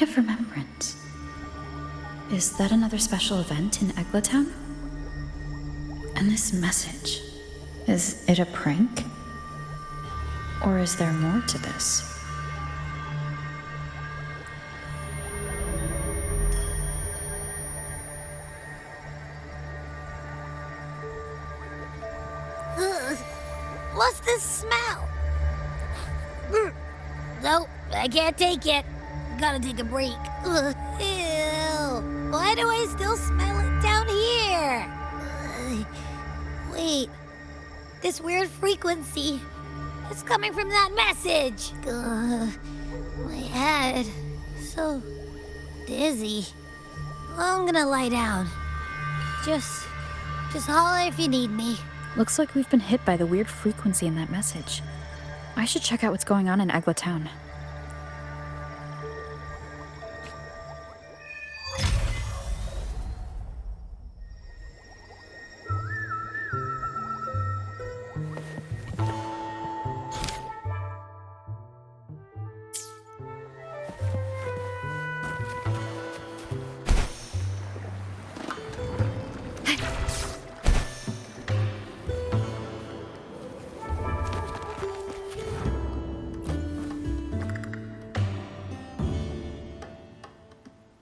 Night of Remembrance. Is that another special event in Eglatown? And this message, is it a prank? Or is there more to this? Ugh, what's this smell? Nope, I can't take it. Gotta take a break. Ugh, ew. Why do I still smell it down here? Wait, this weird frequency. It's coming from that message. My head. So dizzy. I'm gonna lie down. Just holler if you need me. Looks like we've been hit by the weird frequency in that message. I should check out what's going on in Eglatown.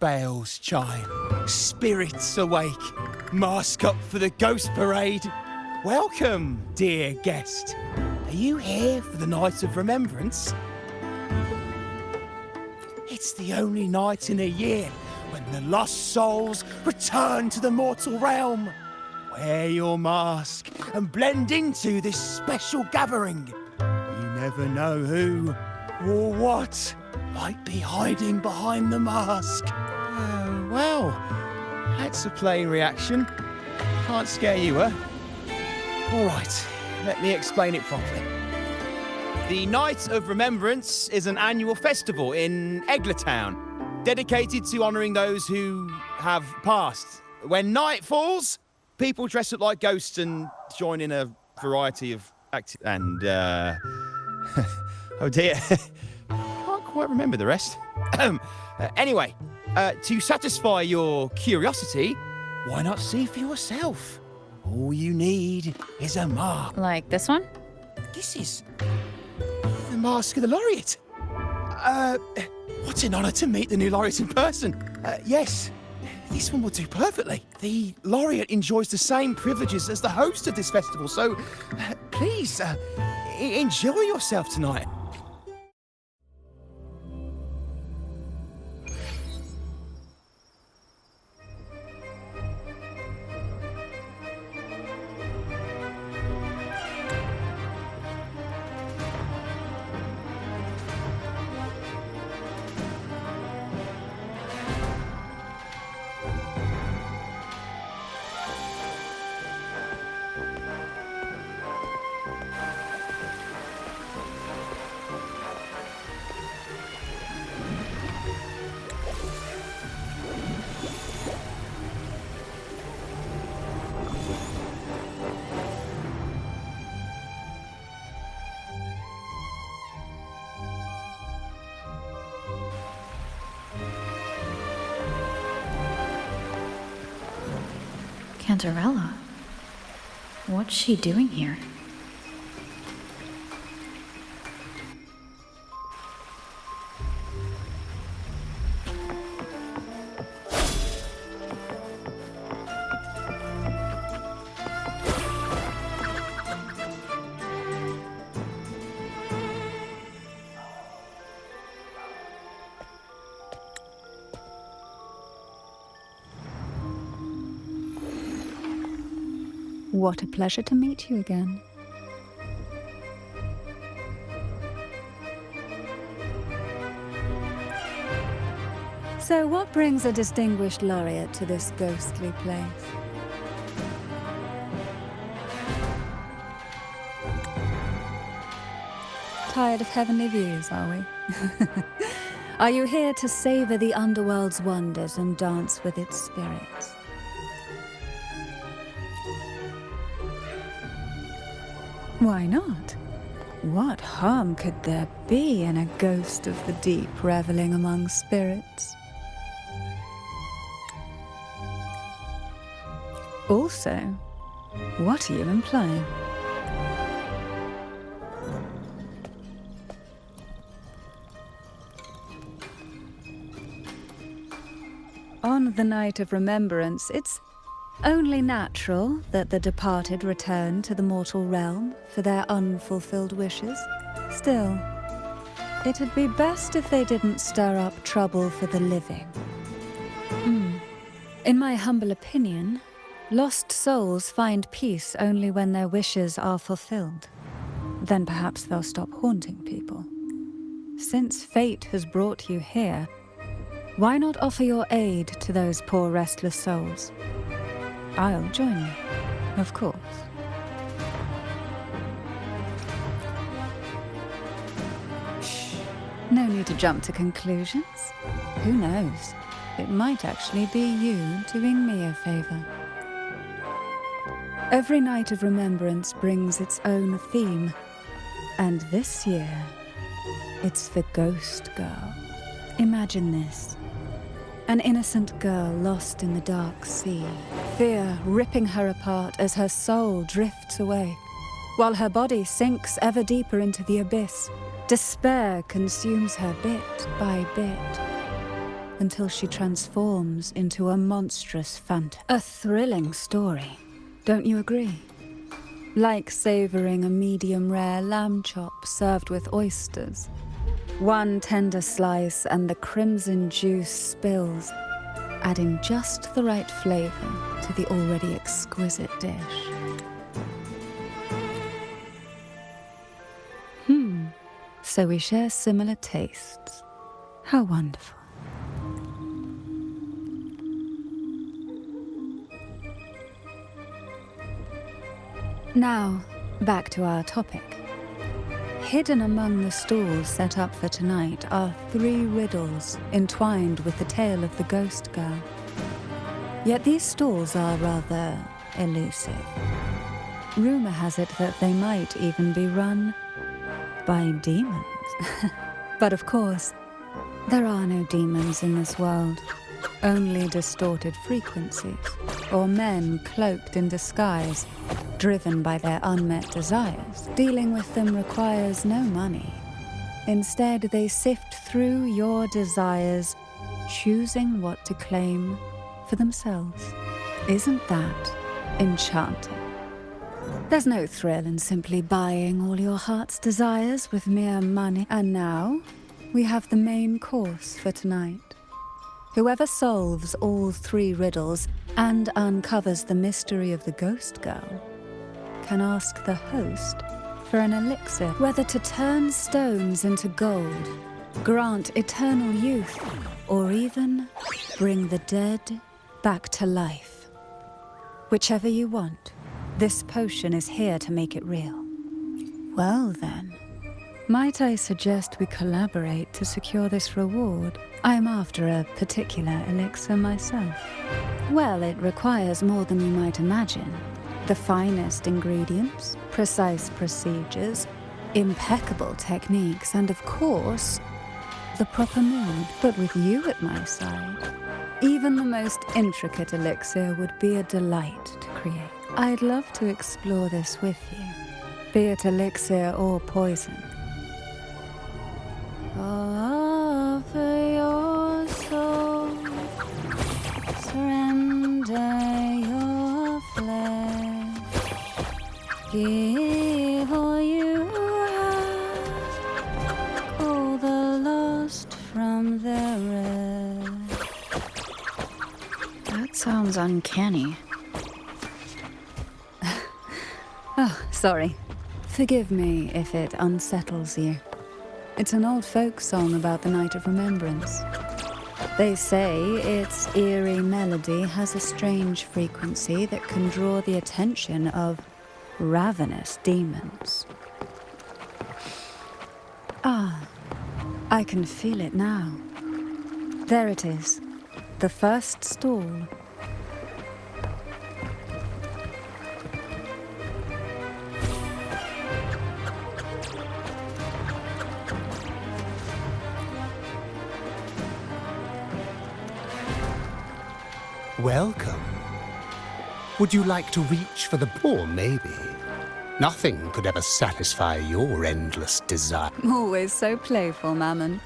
Bells chime, spirits awake, mask up for the ghost parade. Welcome, dear guest. Are you here for the Night of Remembrance? It's the only night in a year when the lost souls return to the mortal realm. Wear your mask and blend into this special gathering. You never know who or what might be hiding behind the mask. Well, that's a plain reaction. Can't scare you, huh? All right, let me explain it properly. The Night of Remembrance is an annual festival in Eglatown, dedicated to honouring those who have passed. When night falls, people dress up like ghosts and join in a variety of oh dear, can't quite remember the rest. Anyway, to satisfy your curiosity, why not see for yourself? All you need is a mask. Like this one? This is the mask of the laureate. What an honour to meet the new laureate in person. Yes, this one will do perfectly. The laureate enjoys the same privileges as the host of this festival, so please, enjoy yourself tonight. Cantarella? What's she doing here? What a pleasure to meet you again. So what brings a distinguished laureate to this ghostly place? Tired of heavenly views, are we? Are you here to savor the underworld's wonders and dance with its spirits? Why not? What harm could there be in a ghost of the deep reveling among spirits? Also, what are you implying? On the night of remembrance, it's only natural that the departed return to the mortal realm for their unfulfilled wishes. Still, it'd be best if they didn't stir up trouble for the living. In my humble opinion, lost souls find peace only when their wishes are fulfilled. Then perhaps they'll stop haunting people. Since fate has brought you here, why not offer your aid to those poor restless souls? I'll join you, of course. Shh. No need to jump to conclusions. Who knows? It might actually be you doing me a favor. Every night of remembrance brings its own theme, and this year, it's the Ghost Girl. Imagine this. An innocent girl lost in the dark sea, fear ripping her apart as her soul drifts away, while her body sinks ever deeper into the abyss. Despair consumes her bit by bit, until she transforms into a monstrous phantom. A thrilling story, don't you agree? Like savoring a medium-rare lamb chop served with oysters. One tender slice and the crimson juice spills, adding just the right flavor to the already exquisite dish. So we share similar tastes. How wonderful. Now, back to our topic. Hidden among the stalls set up for tonight are 3 riddles entwined with the tale of the Ghost Girl. Yet these stalls are rather elusive. Rumor has it that they might even be run by demons. But of course, there are no demons in this world, only distorted frequencies, or men cloaked in disguise, driven by their unmet desires. Dealing with them requires no money. Instead, they sift through your desires, choosing what to claim for themselves. Isn't that enchanting? There's no thrill in simply buying all your heart's desires with mere money. And now, we have the main course for tonight. Whoever solves all 3 riddles and uncovers the mystery of the Ghost Girl can ask the host for an elixir, whether to turn stones into gold, grant eternal youth, or even bring the dead back to life. Whichever you want, this potion is here to make it real. Well then, might I suggest we collaborate to secure this reward? I'm after a particular elixir myself. Well, it requires more than you might imagine. The finest ingredients, precise procedures, impeccable techniques, and of course, the proper mood. But with you at my side, even the most intricate elixir would be a delight to create. I'd love to explore this with you, be it elixir or poison. Offer your soul, surrender your flesh, give all you have, call the lost from their rest. That sounds uncanny. Oh, sorry. Forgive me if it unsettles you. It's an old folk song about the Night of Remembrance. They say its eerie melody has a strange frequency that can draw the attention of ravenous demons. Ah, I can feel it now. There it is, the first stall. Welcome. Would you like to reach for the poor, maybe? Nothing could ever satisfy your endless desire. Always so playful, Mammon.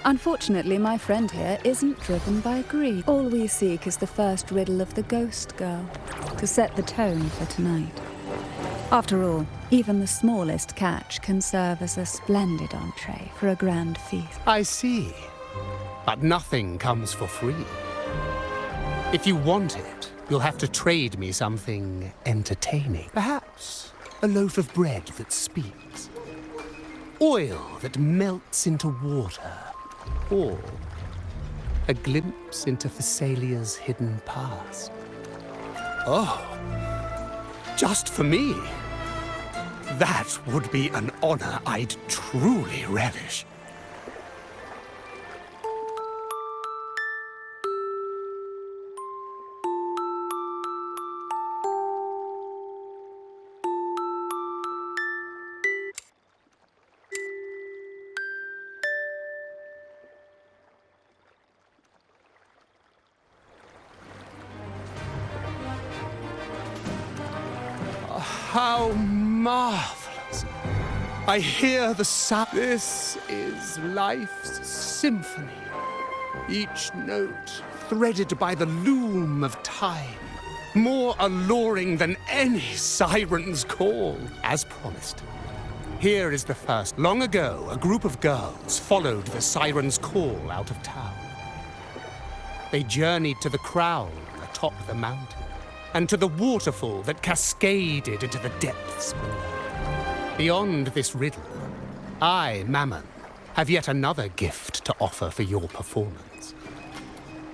Unfortunately, my friend here isn't driven by greed. All we seek is the first riddle of the Ghost Girl, to set the tone for tonight. After all, even the smallest catch can serve as a splendid entree for a grand feast. I see. But nothing comes for free. If you want it, you'll have to trade me something entertaining. Perhaps a loaf of bread that speaks. Oil that melts into water. Or a glimpse into Thessalia's hidden past. Oh, just for me. That would be an honor I'd truly relish. How marvelous! I hear the sound. This is life's symphony. Each note threaded by the loom of time. More alluring than any siren's call. As promised, here is the first. Long ago, a group of girls followed the siren's call out of town. They journeyed to the crown atop the mountain, and to the waterfall that cascaded into the depths below. Beyond this riddle, I, Mammon, have yet another gift to offer for your performance.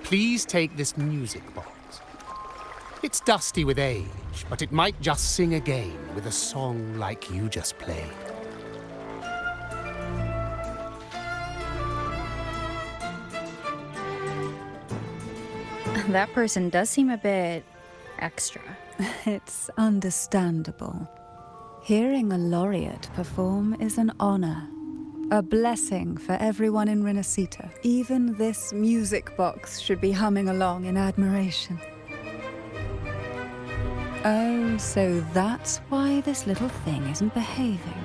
Please take this music box. It's dusty with age, but it might just sing again with a song like you just played. That person does seem a bit extra. It's understandable. Hearing a laureate perform is an honor. A blessing for everyone in Renacita. Even this music box should be humming along in admiration. Oh, so that's why this little thing isn't behaving.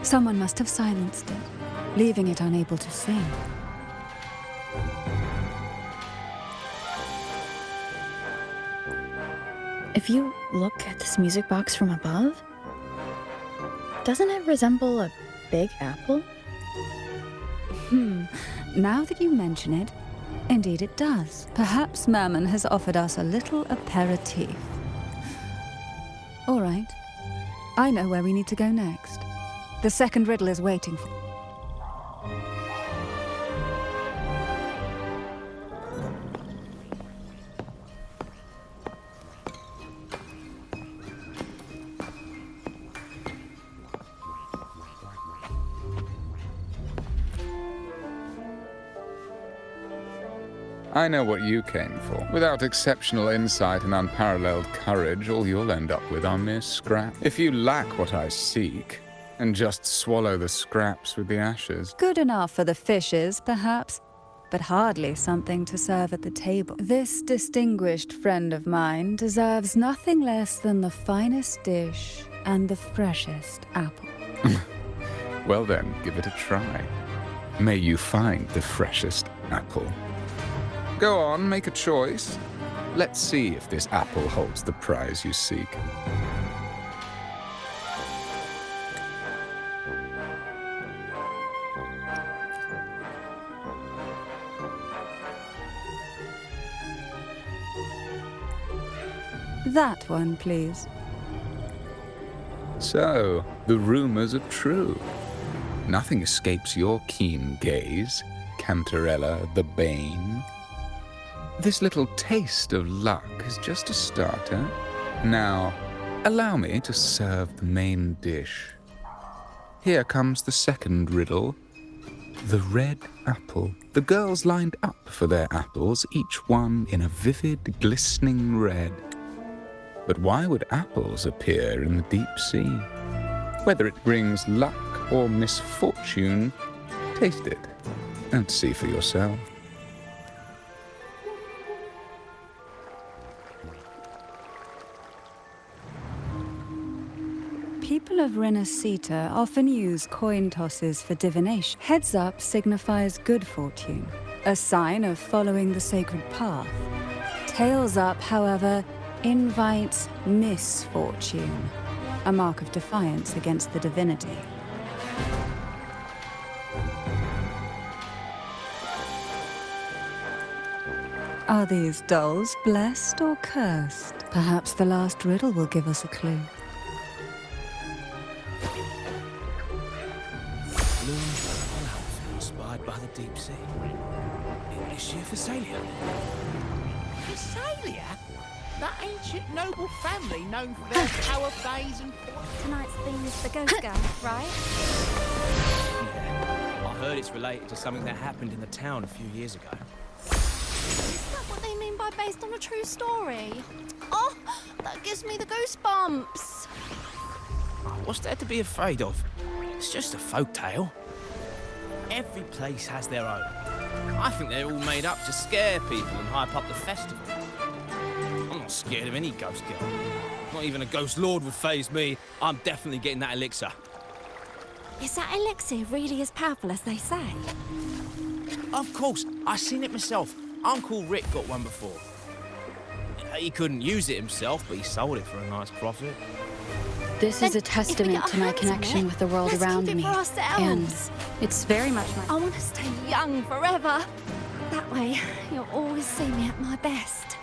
Someone must have silenced it, leaving it unable to sing. If you look at this music box from above, doesn't it resemble a big apple? Now that you mention it, indeed it does. Perhaps Mammon has offered us a little aperitif. All right. I know where we need to go next. The second riddle is waiting for... I know what you came for. Without exceptional insight and unparalleled courage, all you'll end up with are mere scrap. If you lack what I seek, and just swallow the scraps with the ashes. Good enough for the fishes, perhaps, but hardly something to serve at the table. This distinguished friend of mine deserves nothing less than the finest dish and the freshest apple. Well then, give it a try. May you find the freshest apple. Go on, make a choice. Let's see if this apple holds the prize you seek. That one, please. So, the rumors are true. Nothing escapes your keen gaze, Cantarella the Bane. This little taste of luck is just a starter. Now, allow me to serve the main dish. Here comes the second riddle. The red apple. The girls lined up for their apples, each one in a vivid, glistening red. But why would apples appear in the deep sea? Whether it brings luck or misfortune, taste it and see for yourself. people of Renacita often use coin tosses for divination. Heads up signifies good fortune, a sign of following the sacred path. Tails up, however, invites misfortune, a mark of defiance against the divinity. Are these dolls blessed or cursed? Perhaps the last riddle will give us a clue. Inspired by the deep sea. Is she a Phasalia? Phasalia? That ancient noble family known for their power bays and... Tonight's theme is the Ghost Girl, right? Yeah. I heard it's related to something that happened in the town a few years ago. Is that what they mean by based on a true story? Oh, that gives me the goosebumps. What's there to be afraid of? It's just a folk tale. Every place has their own. I think they're all made up to scare people and hype up the festival. I'm not scared of any ghost girl. Not even a ghost lord would faze me. I'm definitely getting that elixir. Is that elixir really as powerful as they say? Of course, I seen it myself. Uncle Rick got one before. He couldn't use it himself, but he sold it for a nice profit. This Then is a if we testament get to our my hands on connection it, with the world let's around keep it me. for ourselves. And it's very much my... I want to stay young forever. That way, you'll always see me at my best.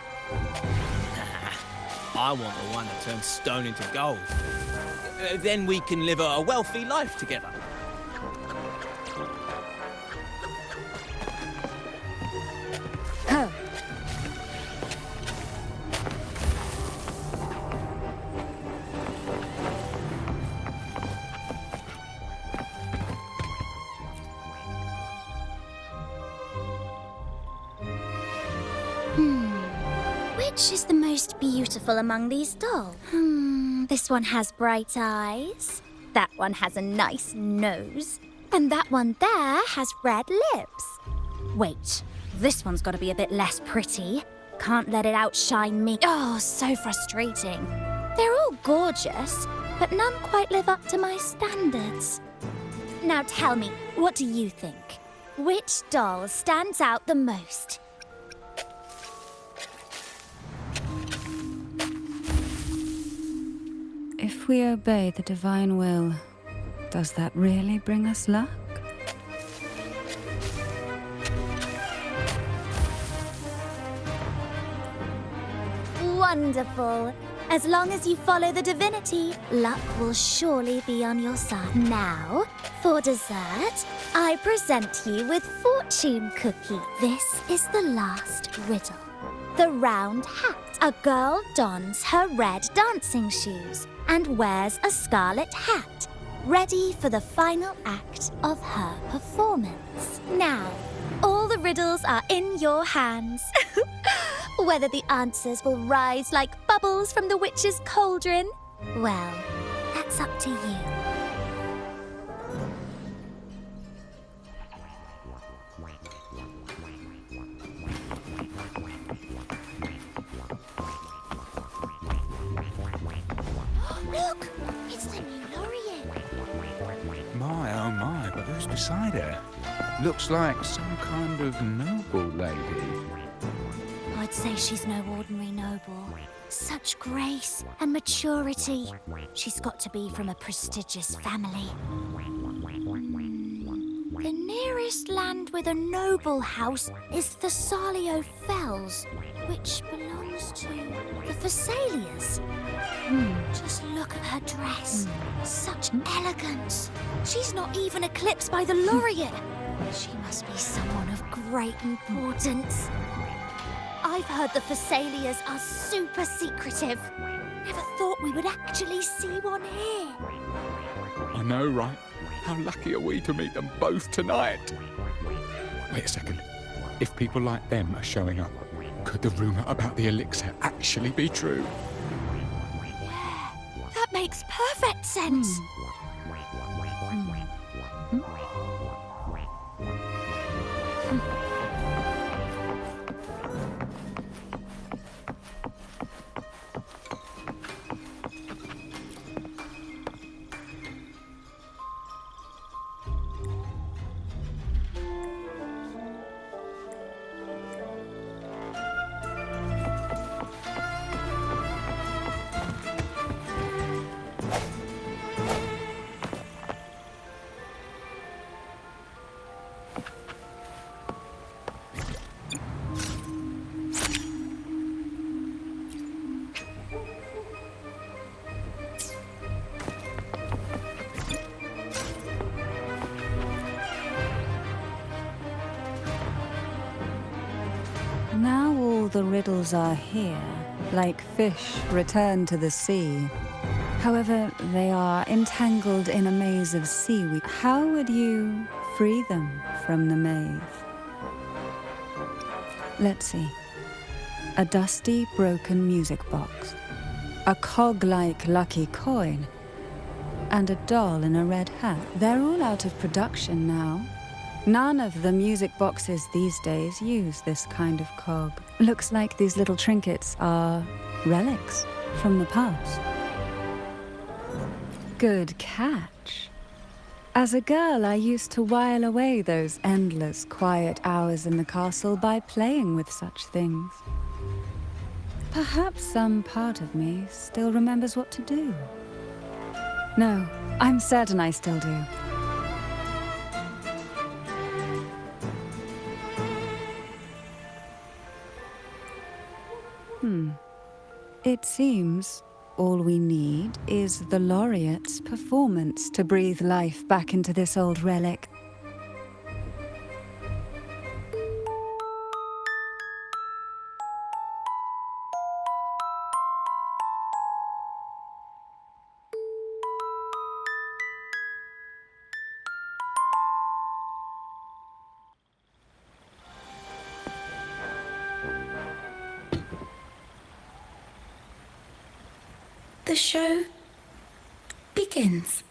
I want the one that turns stone into gold. Then we can live a wealthy life together. Oh. Which is the most beautiful among these dolls? This one has bright eyes. That one has a nice nose. And that one there has red lips. Wait, this one's got to be a bit less pretty. Can't let it outshine me. Oh, so frustrating. They're all gorgeous, but none quite live up to my standards. Now tell me, what do you think? Which doll stands out the most? If we obey the divine will, does that really bring us luck? Wonderful. As long as you follow the divinity, luck will surely be on your side. Now, for dessert, I present you with fortune cookie. This is the last riddle. The round hat. A girl dons her red dancing shoes and wears a scarlet hat, ready for the final act of her performance. Now, all the riddles are in your hands. Whether the answers will rise like bubbles from the witch's cauldron, well, that's up to you. Look! It's the new Lorien. My, oh my, but who's beside her? Looks like some kind of noble lady. I'd say she's no ordinary noble. Such grace and maturity. She's got to be from a prestigious family. The nearest land with a noble house is Thessalio Fells, which belongs to the Thessalias. Just look at her dress. Such elegance. She's not even eclipsed by the laureate. She must be someone of great importance. I've heard the Thessalias are super secretive. Never thought we would actually see one here. I know, right? How lucky are we to meet them both tonight? Wait a second. If people like them are showing up, could the rumour about the elixir actually be true? That makes perfect sense. Now all the riddles are here, like fish returned to the sea. However, they are entangled in a maze of seaweed. How would you free them from the maze? Let's see. A dusty, broken music box, a cog-like lucky coin, and a doll in a red hat. They're all out of production now. None of the music boxes these days use this kind of cog. Looks like these little trinkets are relics from the past. Good catch. As a girl, I used to while away those endless, quiet hours in the castle by playing with such things. Perhaps some part of me still remembers what to do. No, I'm certain I still do. It seems all we need is the laureate's performance to breathe life back into this old relic. The show begins.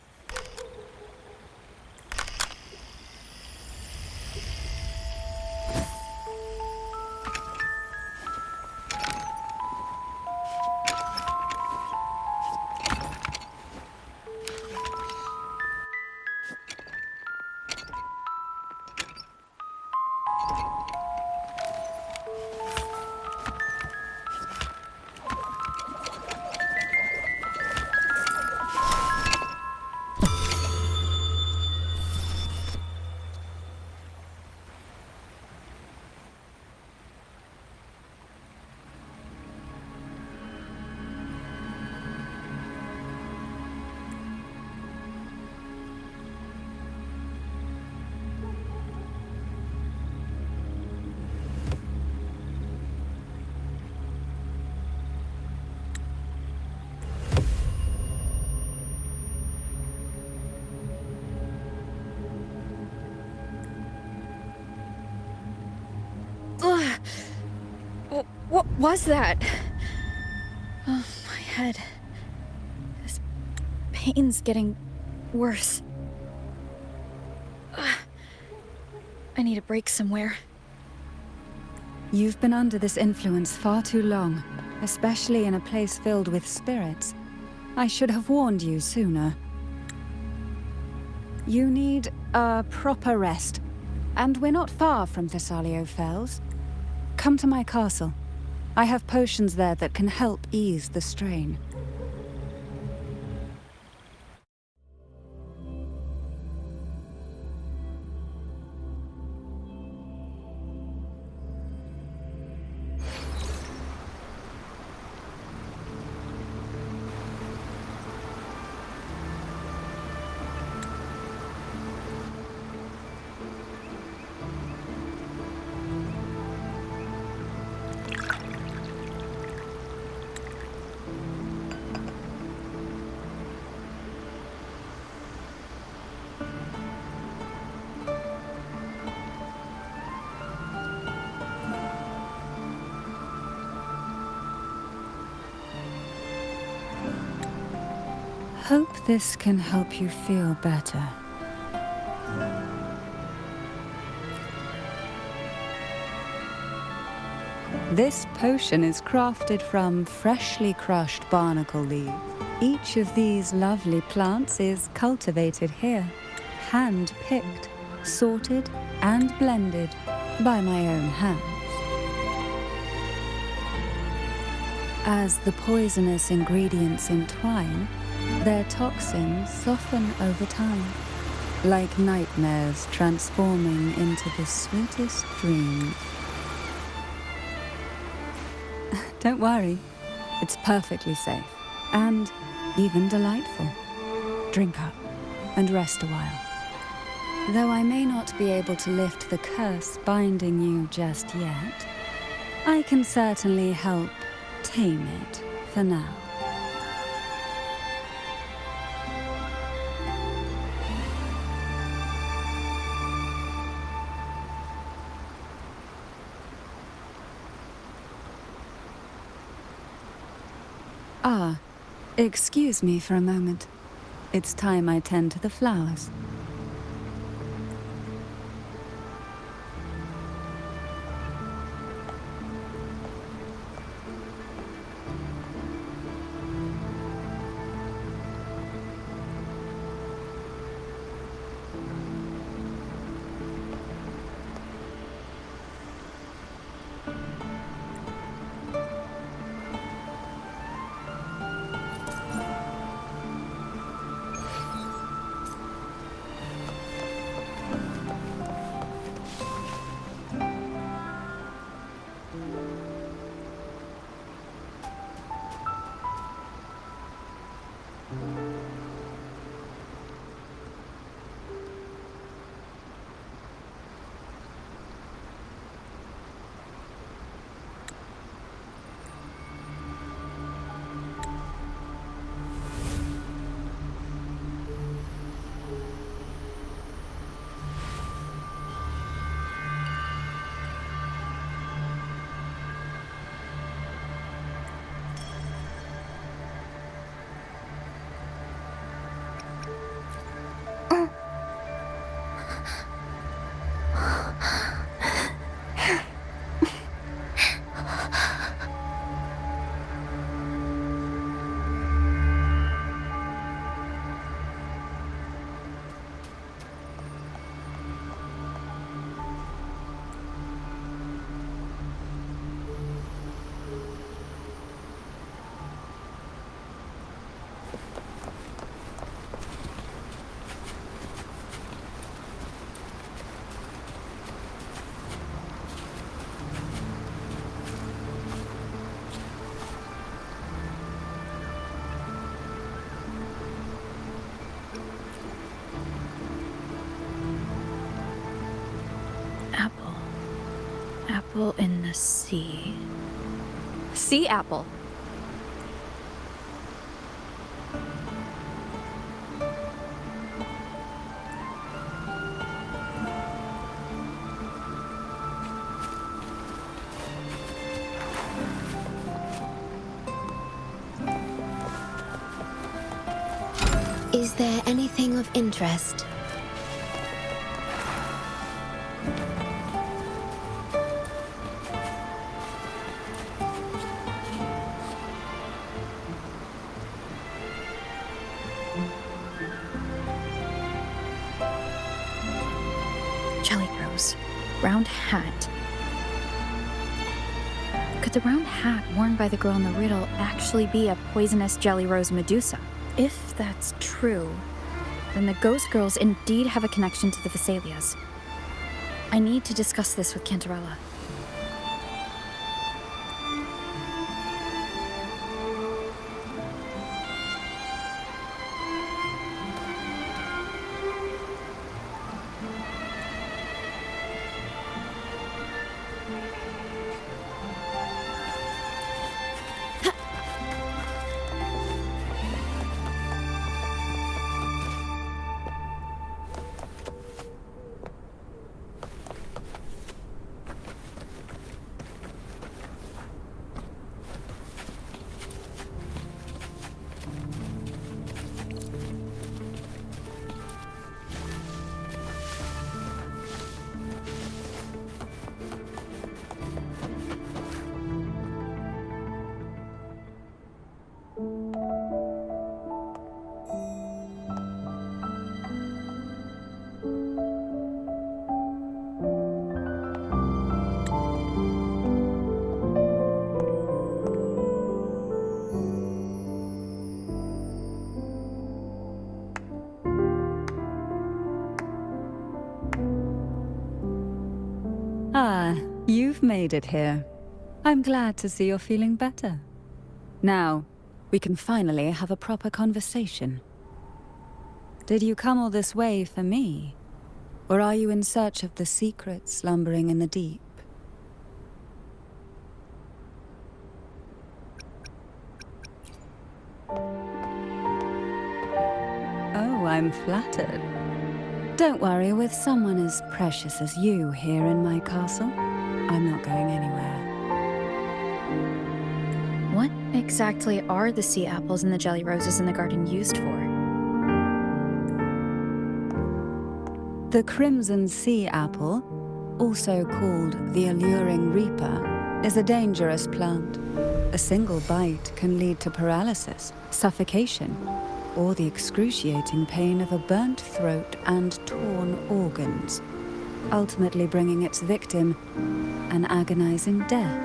What was that? Oh, my head. This pain's getting worse. Ugh. I need a break somewhere. You've been under this influence far too long, especially in a place filled with spirits. I should have warned you sooner. You need a proper rest, and we're not far from Thessalio Fells. Come to my castle. I have potions there that can help ease the strain. Hope this can help you feel better. This potion is crafted from freshly crushed barnacle leaves. Each of these lovely plants is cultivated here, hand-picked, sorted and blended by my own hands. As the poisonous ingredients entwine, their toxins soften over time. like nightmares transforming into the sweetest dreams. Don't worry, it's perfectly safe and even delightful. Drink up and rest a while. Though I may not be able to lift the curse binding you just yet, I can certainly help tame it for now. Ah, excuse me for a moment. It's time I tend to the flowers. Apple in the sea. Sea apple. Is there anything of interest? Jelly Rose. Round hat. Could the round hat worn by the girl in the riddle actually be a poisonous Jelly Rose Medusa? If that's true, then the ghost girls indeed have a connection to the Vesalias. I need to discuss this with Cantarella. Ah, you've made it here. I'm glad to see you're feeling better. Now, we can finally have a proper conversation. Did you come all this way for me? Or are you in search of the secret slumbering in the deep? Oh, I'm flattered. Don't worry, with someone as precious as you here in my castle, I'm not going anywhere. What exactly are the sea apples and the jelly roses in the garden used for? The crimson sea apple, also called the alluring reaper, is a dangerous plant. A single bite can lead to paralysis, suffocation, or the excruciating pain of a burnt throat and torn organs, ultimately bringing its victim an agonizing death.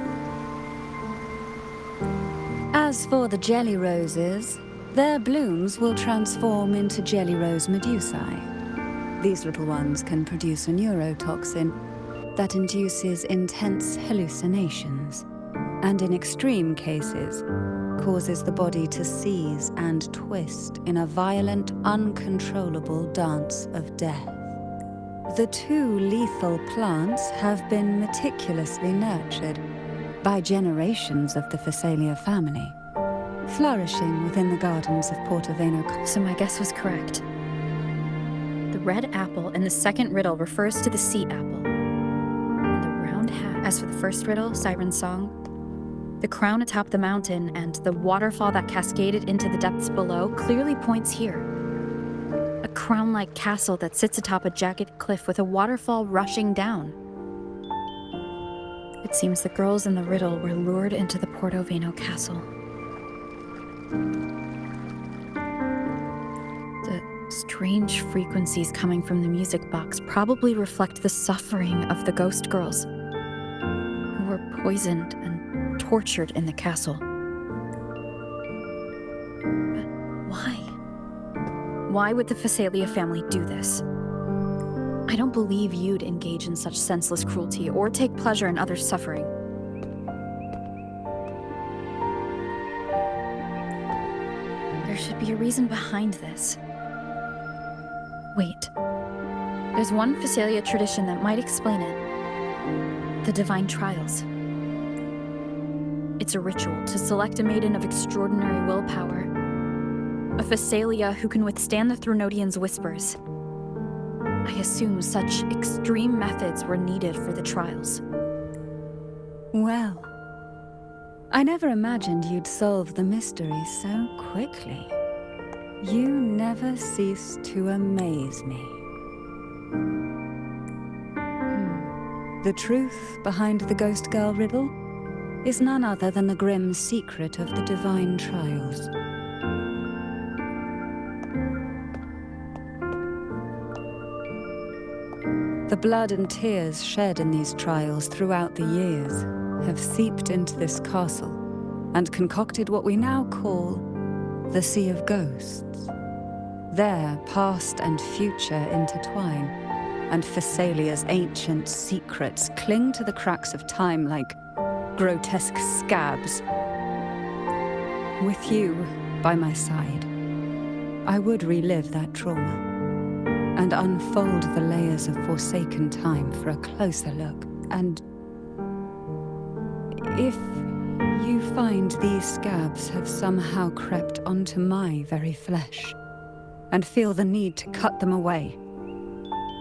As for the jelly roses, their blooms will transform into jelly rose medusae. These little ones can produce a neurotoxin that induces intense hallucinations, and in extreme cases, causes the body to seize and twist in a violent, uncontrollable dance of death. The two lethal plants have been meticulously nurtured by generations of the Phasalia family, flourishing within the gardens of Portoveno. So my guess was correct. The red apple in the second riddle refers to the sea apple. And the round hat, as for the first riddle, Siren's Song, the crown atop the mountain and the waterfall that cascaded into the depths below clearly points here. A crown-like castle that sits atop a jagged cliff with a waterfall rushing down. It seems the girls in the riddle were lured into the Portoveno castle. The strange frequencies coming from the music box probably reflect the suffering of the ghost girls, who were poisoned and tortured in the castle. But why? Why would the Phasalia family do this? I don't believe you'd engage in such senseless cruelty or take pleasure in others' suffering. There should be a reason behind this. Wait. There's one Phasalia tradition that might explain it. The Divine Trials. It's a ritual to select a maiden of extraordinary willpower. A Phasalia who can withstand the Threnodians' whispers. I assume such extreme methods were needed for the trials. Well, I never imagined you'd solve the mystery so quickly. You never cease to amaze me. The truth behind the Ghost Girl riddle is none other than the grim secret of the Divine Trials. The blood and tears shed in these trials throughout the years have seeped into this castle and concocted what we now call the Sea of Ghosts. There, past and future intertwine, and Phasalia's ancient secrets cling to the cracks of time like grotesque scabs. With you by my side, I would relive that trauma and unfold the layers of forsaken time for a closer look. And if you find these scabs have somehow crept onto my very flesh and feel the need to cut them away,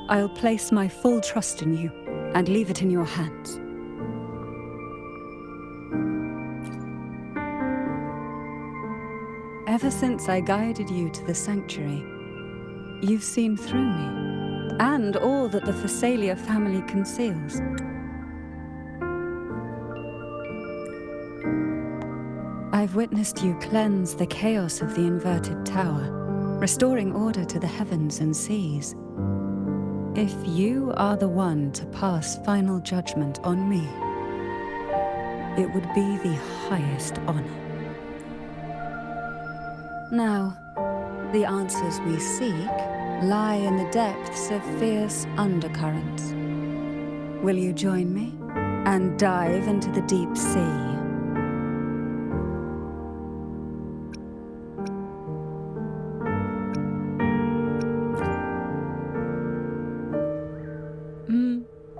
I'll place my full trust in you and leave it in your hands. Ever since I guided you to the sanctuary, you've seen through me, and all that the Phasalia family conceals. I've witnessed you cleanse the chaos of the inverted tower, restoring order to the heavens and seas. If you are the one to pass final judgment on me, it would be the highest honor. Now, the answers we seek lie in the depths of fierce undercurrents. Will you join me and dive into the deep sea?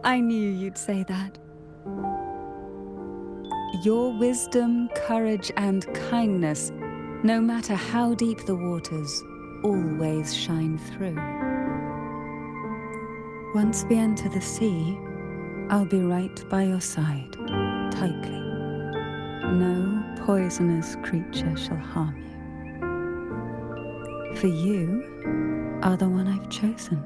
I knew you'd say that. Your wisdom, courage, and kindness, no matter how deep the waters, always shine through. Once we enter the sea, I'll be right by your side, tightly. No poisonous creature shall harm you. For you are the one I've chosen.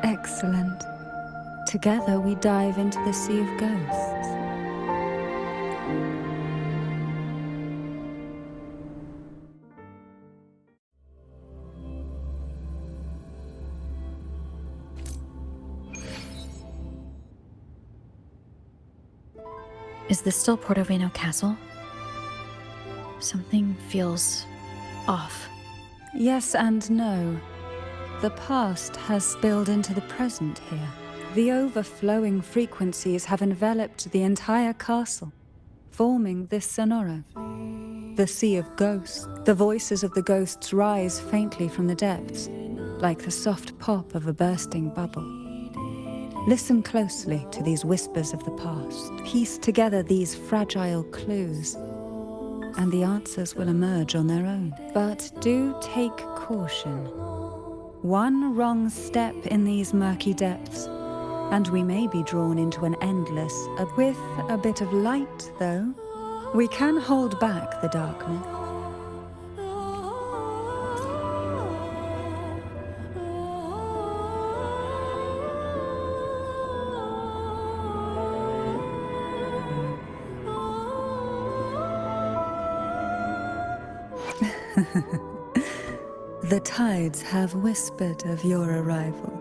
Excellent. Together we dive into the Sea of Ghosts. Is this still Portovino Castle? Something feels off. Yes and no. The past has spilled into the present here. The overflowing frequencies have enveloped the entire castle, forming this sonoro. The Sea of Ghosts. The voices of the ghosts rise faintly from the depths, like the soft pop of a bursting bubble. Listen closely to these whispers of the past. Piece together these fragile clues, and the answers will emerge on their own. But do take caution. One wrong step in these murky depths, and we may be drawn into an endless abyss. With a bit of light, though, we can hold back the darkness. The tides have whispered of your arrival.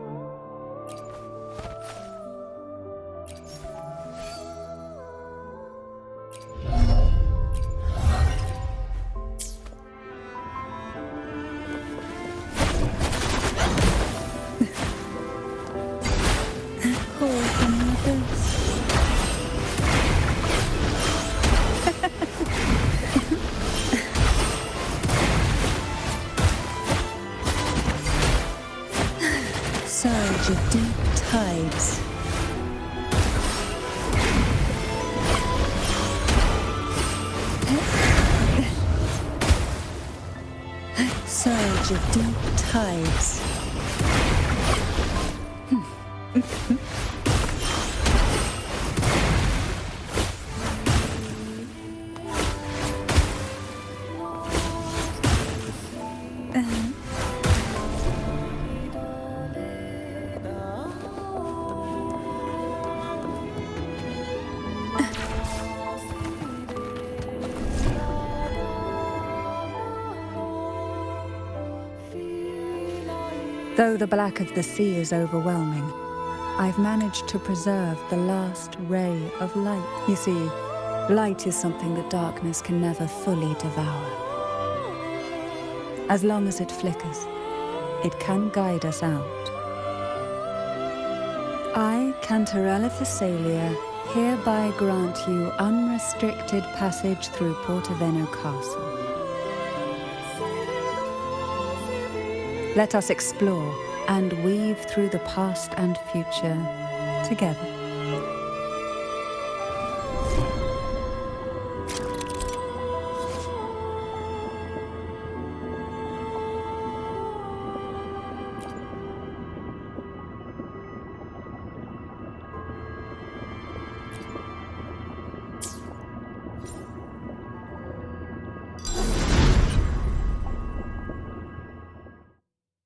Call from the abyss. Surge of deep tides. Surge of deep tides. Though the black of the sea is overwhelming, I've managed to preserve the last ray of light. You see, light is something that darkness can never fully devour. As long as it flickers, it can guide us out. I, Cantarella Thessalia, hereby grant you unrestricted passage through Portovino Castle. Let us explore and weave through the past and future together.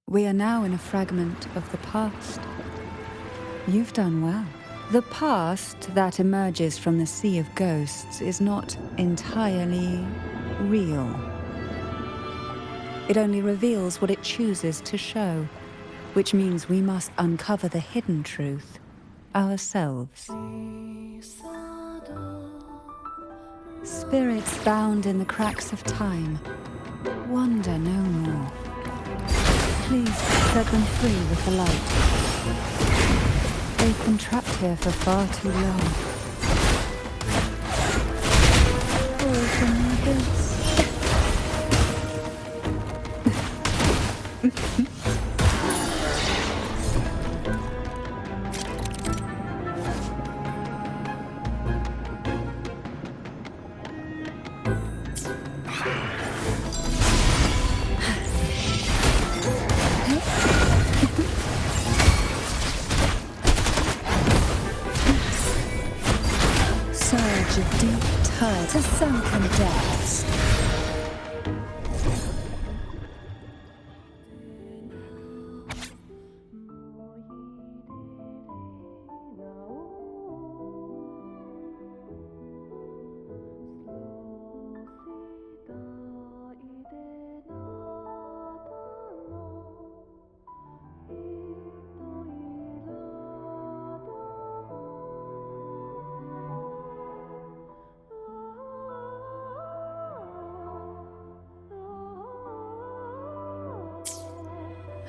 We are now in a fragment of the past. You've done well. The past that emerges from the Sea of Ghosts is not entirely real. It only reveals what it chooses to show, which means we must uncover the hidden truth ourselves. Spirits bound in the cracks of time wander no more. Please set them free with the light. They've been trapped here for far too long. Open the gates. Surge of deep tide to sunken depths.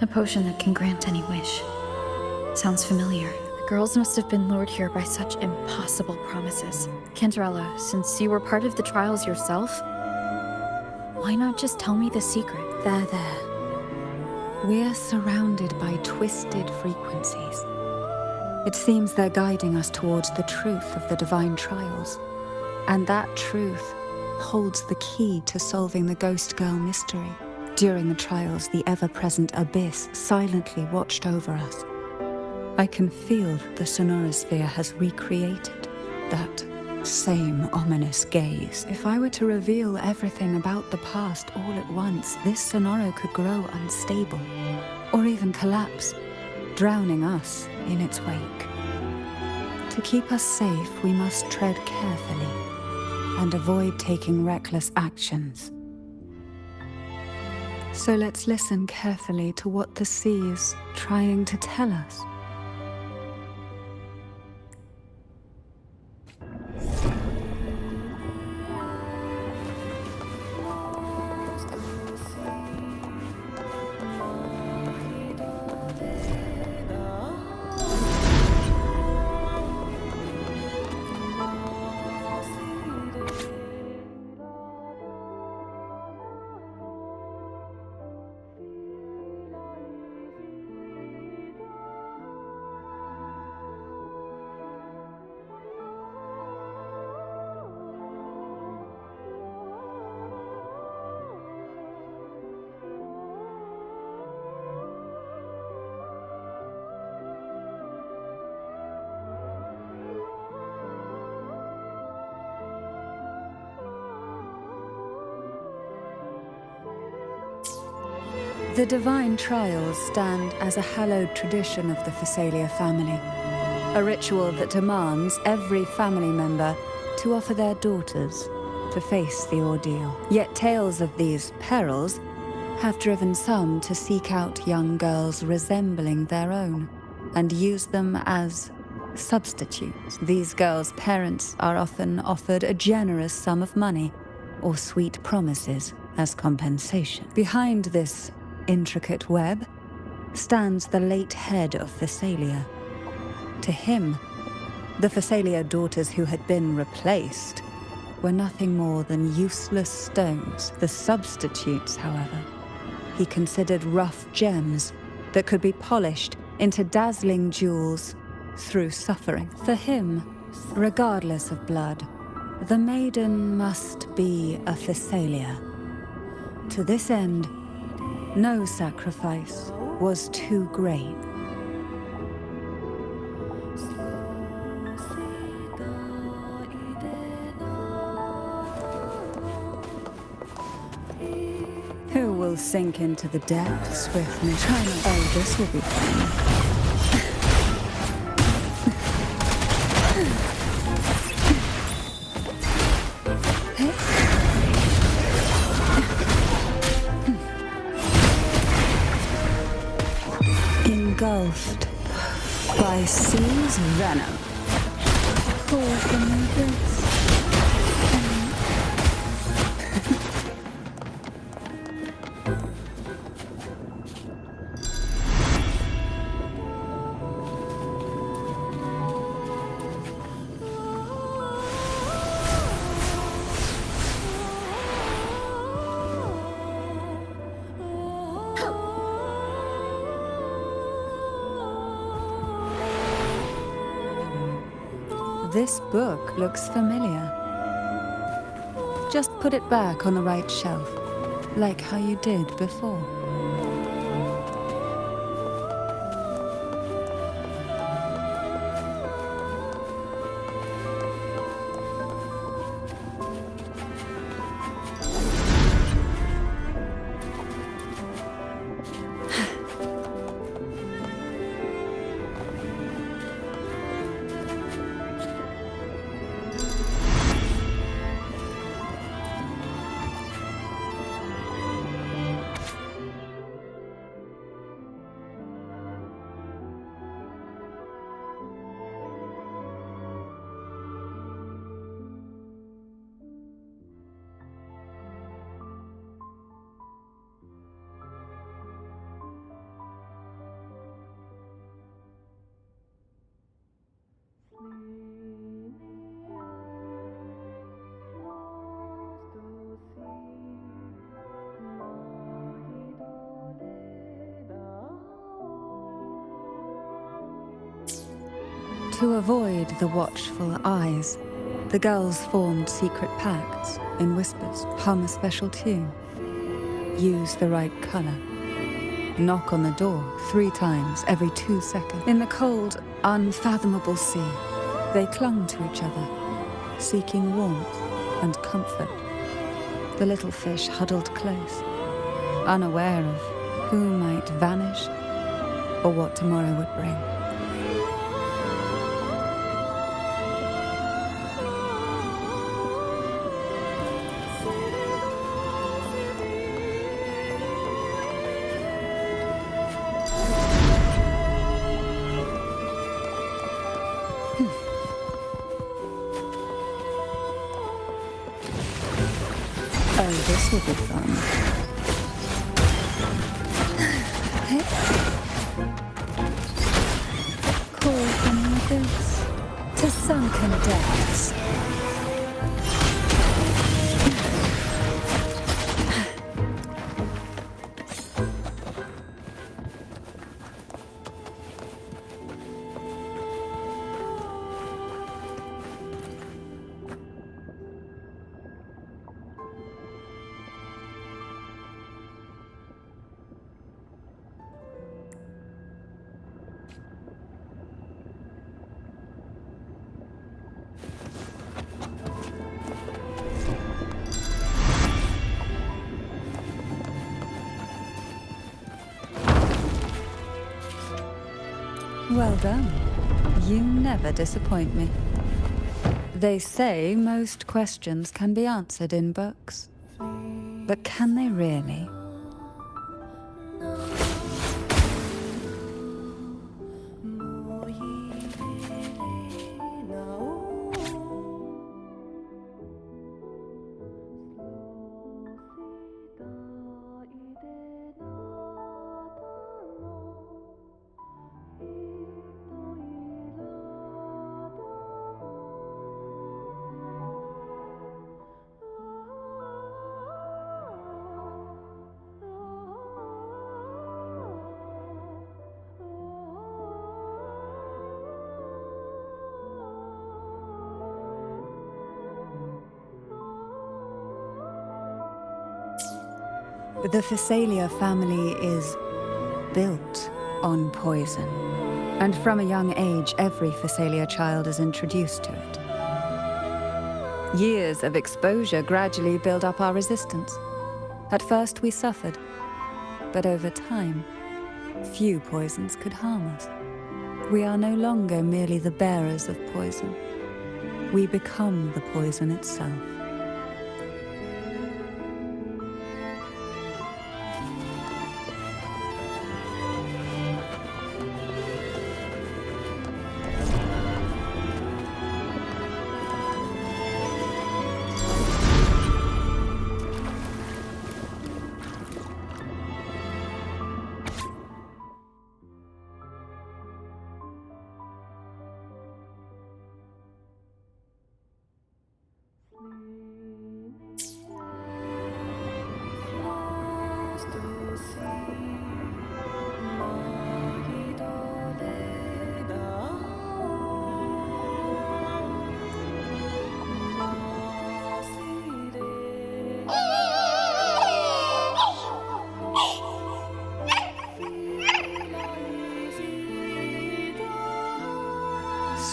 A potion that can grant any wish. Sounds familiar. The girls must have been lured here by such impossible promises. Cantarella, since you were part of the trials yourself, why not just tell me the secret? There. We're surrounded by twisted frequencies. It seems they're guiding us towards the truth of the divine trials. And that truth holds the key to solving the Ghost Girl mystery. During the trials, the ever-present abyss silently watched over us. I can feel the sonorosphere has recreated that same ominous gaze. If I were to reveal everything about the past all at once, this sonoro could grow unstable, or even collapse, drowning us in its wake. To keep us safe, we must tread carefully and avoid taking reckless actions. So let's listen carefully to what the sea is trying to tell us. The divine trials stand as a hallowed tradition of the Phasalia family, a ritual that demands every family member to offer their daughters to face the ordeal. Yet tales of these perils have driven some to seek out young girls resembling their own and use them as substitutes. These girls' parents are often offered a generous sum of money or sweet promises as compensation. Behind this intricate web stands the late head of Phasalia. To him, the Phasalia daughters who had been replaced were nothing more than useless stones. The substitutes, however, he considered rough gems that could be polished into dazzling jewels through suffering. For him, regardless of blood, the maiden must be a Phasalia. To this end, no sacrifice was too great. Who will sink into the depths with me? Oh, this will be fun. Engulfed by seas Use venom. Call for me this. This book looks familiar. Just put it back on the right shelf, like how you did before. To avoid the watchful eyes, the girls formed secret pacts in whispers. Hum a special tune. Use the right color. Knock on the door 3 times every 2 seconds. In the cold, unfathomable sea, they clung to each other, seeking warmth and comfort. The little fish huddled close, unaware of who might vanish or what tomorrow would bring. Oh, this will be fun. Call from this to sunken depths. Well done. You never disappoint me. They say most questions can be answered in books. But can they really? The Phasalia family is built on poison. And from a young age, every Phasalia child is introduced to it. Years of exposure gradually build up our resistance. At first we suffered, but over time, few poisons could harm us. We are no longer merely the bearers of poison. We become the poison itself.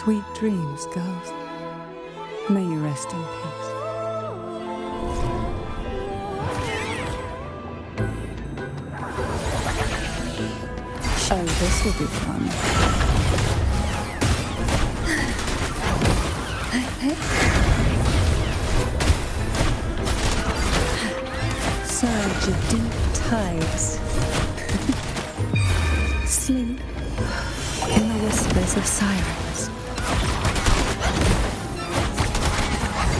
Sweet dreams, girls. May you rest in peace. Oh, this will be fun. Surge of deep tides. Sleep in the whispers of sirens.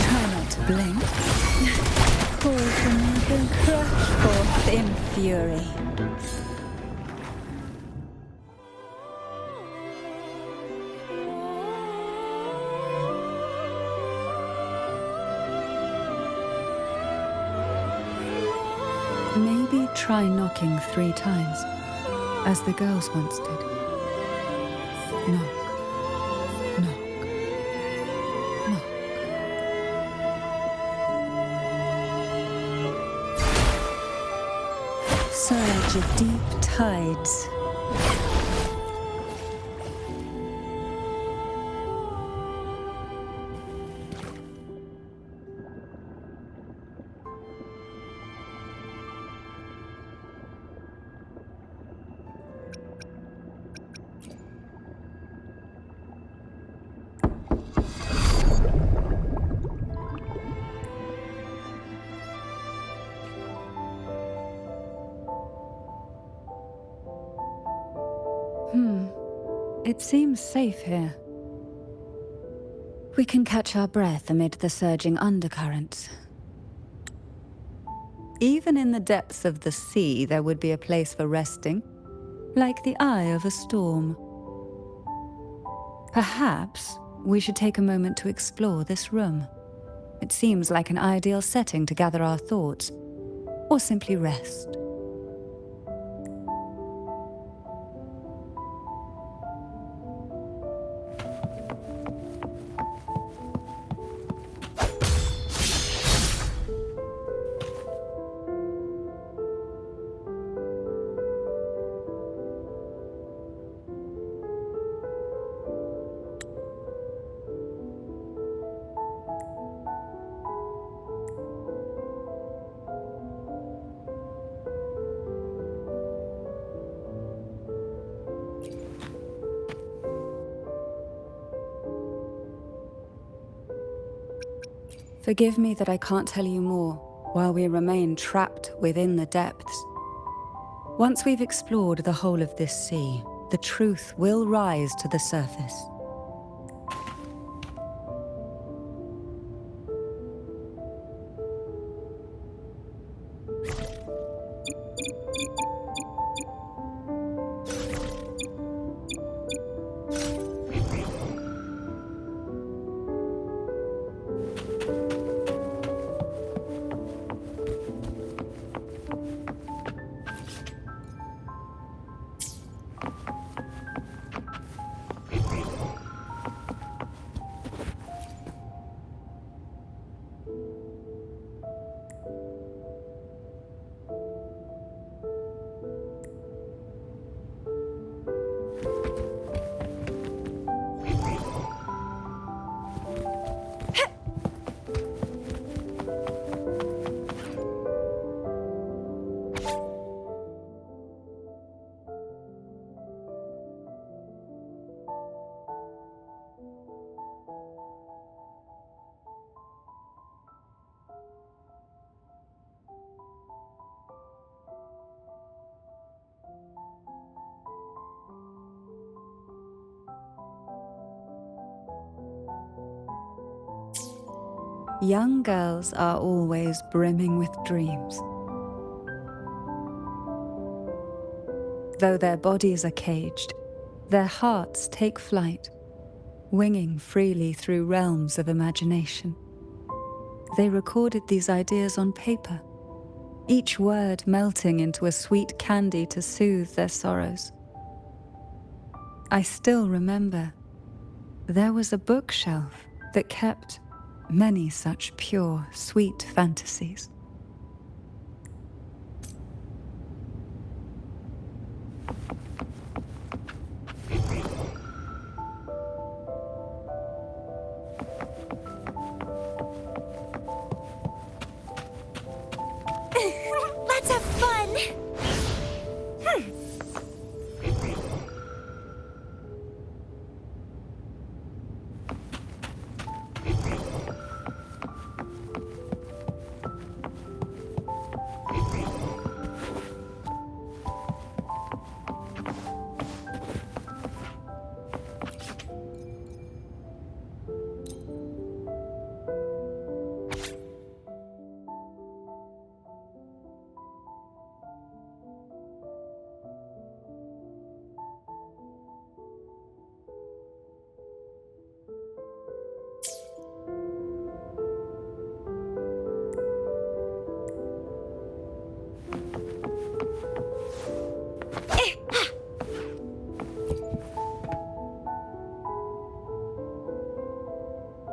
Try not to blink. Call for me, then crash forth in fury. Maybe try knocking 3 times, as the girls once did. Knock, knock, knock. Surge of deep tides. It seems safe here. We can catch our breath amid the surging undercurrents. Even in the depths of the sea, there would be a place for resting, like the eye of a storm. Perhaps we should take a moment to explore this room. It seems like an ideal setting to gather our thoughts, or simply rest. Forgive me that I can't tell you more while we remain trapped within the depths. Once we've explored the whole of this sea, the truth will rise to the surface. Young girls are always brimming with dreams. Though their bodies are caged, their hearts take flight, winging freely through realms of imagination. They recorded these ideas on paper, each word melting into a sweet candy to soothe their sorrows. I still remember there was a bookshelf that kept many such pure, sweet fantasies. fun!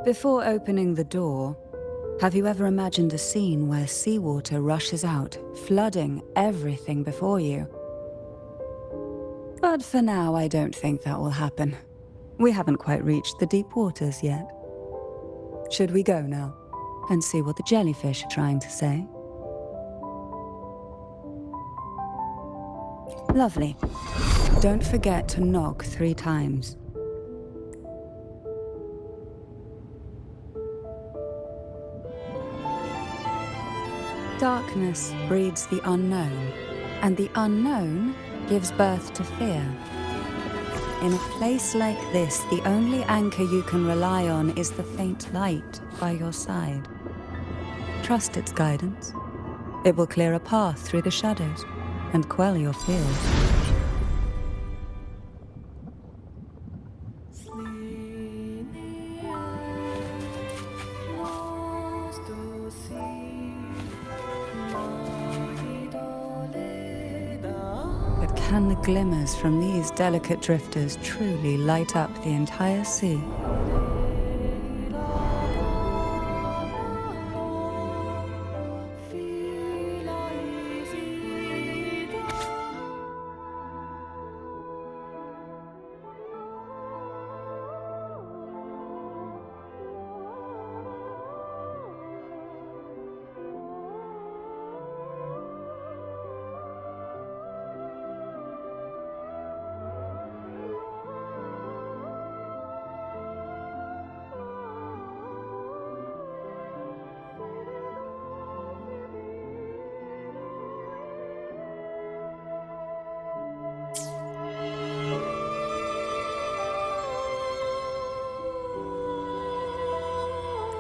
Before opening the door, have you ever imagined a scene where seawater rushes out, flooding everything before you? But for now, I don't think that will happen. We haven't quite reached the deep waters yet. Should we go now and see what the jellyfish are trying to say? Lovely. Don't forget to knock 3 times. Darkness breeds the unknown, and the unknown gives birth to fear. In a place like this, the only anchor you can rely on is the faint light by your side. Trust its guidance. It will clear a path through the shadows and quell your fears. Can the glimmers from these delicate drifters truly light up the entire sea?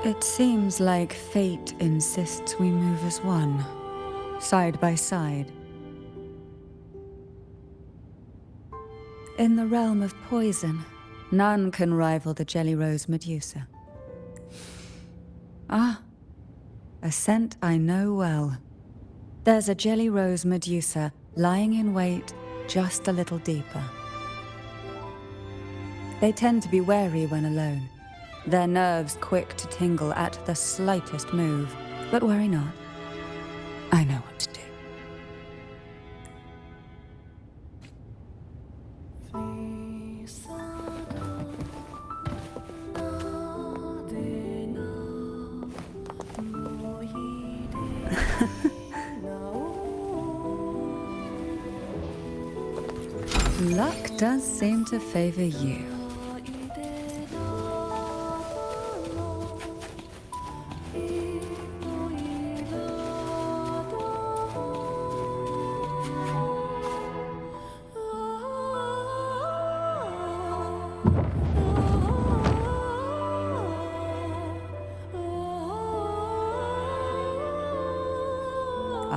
It seems like fate insists we move as one, side by side. In the realm of poison, none can rival the Jelly Rose Medusa. Ah, a scent I know well. There's a Jelly Rose Medusa lying in wait just a little deeper. They tend to be wary when alone, their nerves quick to tingle at the slightest move. But worry not. I know what to do. Luck does seem to favor you.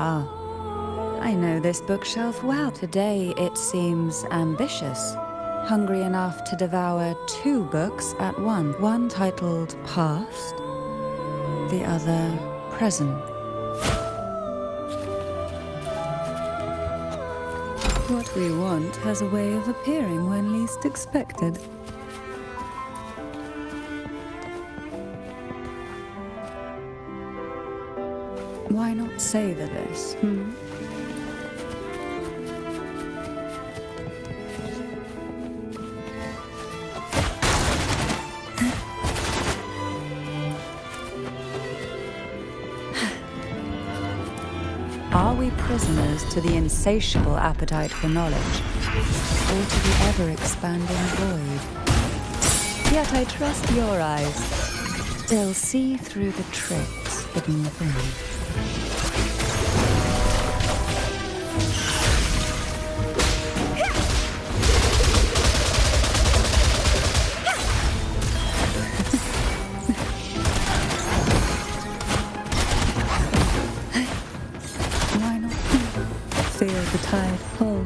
Ah, I know this bookshelf well. Today it seems ambitious, hungry enough to devour 2 books at once. One titled Past, the other Present. What we want has a way of appearing when least expected. Why not savor this, Are we prisoners to the insatiable appetite for knowledge, or to the ever-expanding void? Yet I trust your eyes. They'll see through the tricks hidden within. Why not feel the tide pull?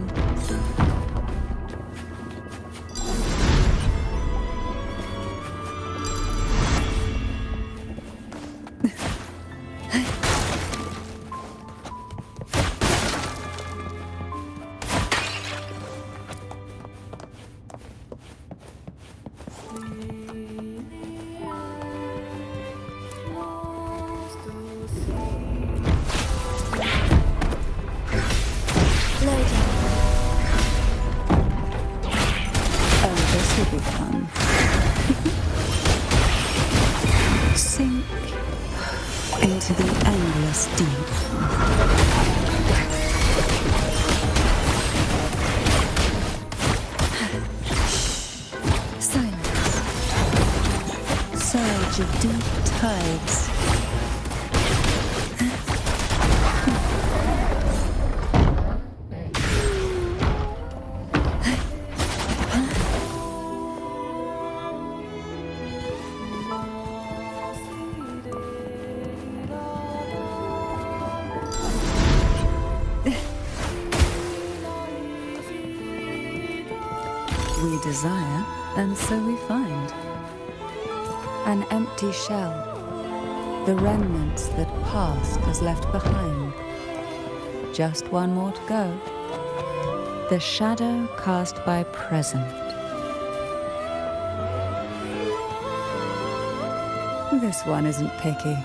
This will be fun. Sink into the endless deep. Silence. Surge of deep tides. We desire, and so we find. An empty shell, the remnants that past has left behind. Just one more to go. The shadow cast by present. This one isn't picky.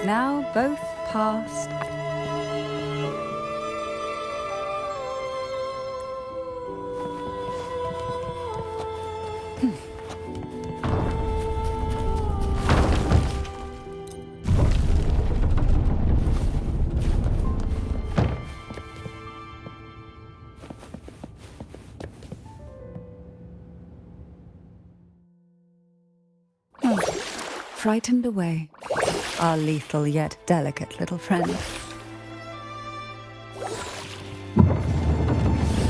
Now both past. Frightened away, our lethal yet delicate little friend.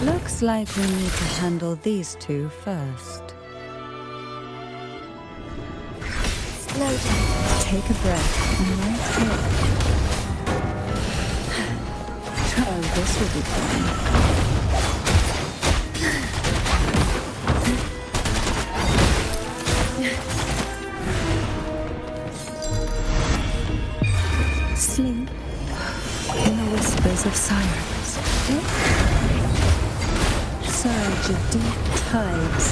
Looks like we need to handle these two first. Slow down. Take a breath and right here. Oh, this will be fun. Sleep in the whispers of silence. Surge of deep tides.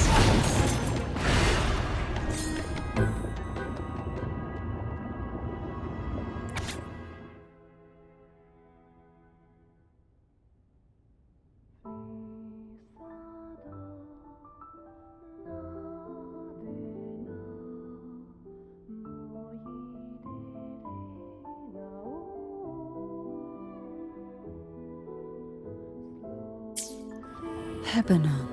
Lebanon.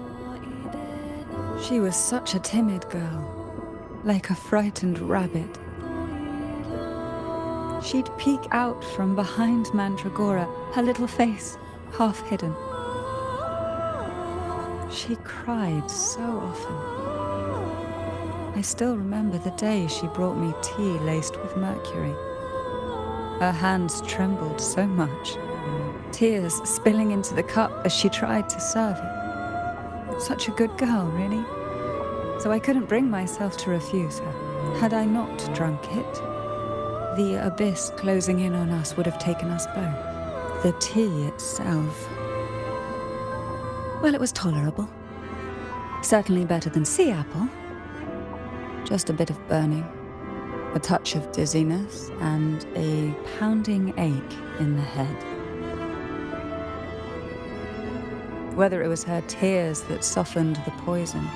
She was such a timid girl, like a frightened rabbit. She'd peek out from behind Mandragora, her little face half hidden. She cried so often. I still remember the day she brought me tea laced with mercury. Her hands trembled so much, tears spilling into the cup as she tried to serve it. Such a good girl, really. So I couldn't bring myself to refuse her. Had I not drunk it, the abyss closing in on us would have taken us both. The tea itself, well, it was tolerable. Certainly better than sea apple. Just a bit of burning, a touch of dizziness, and a pounding ache in the head. Whether it was her tears that softened the poison,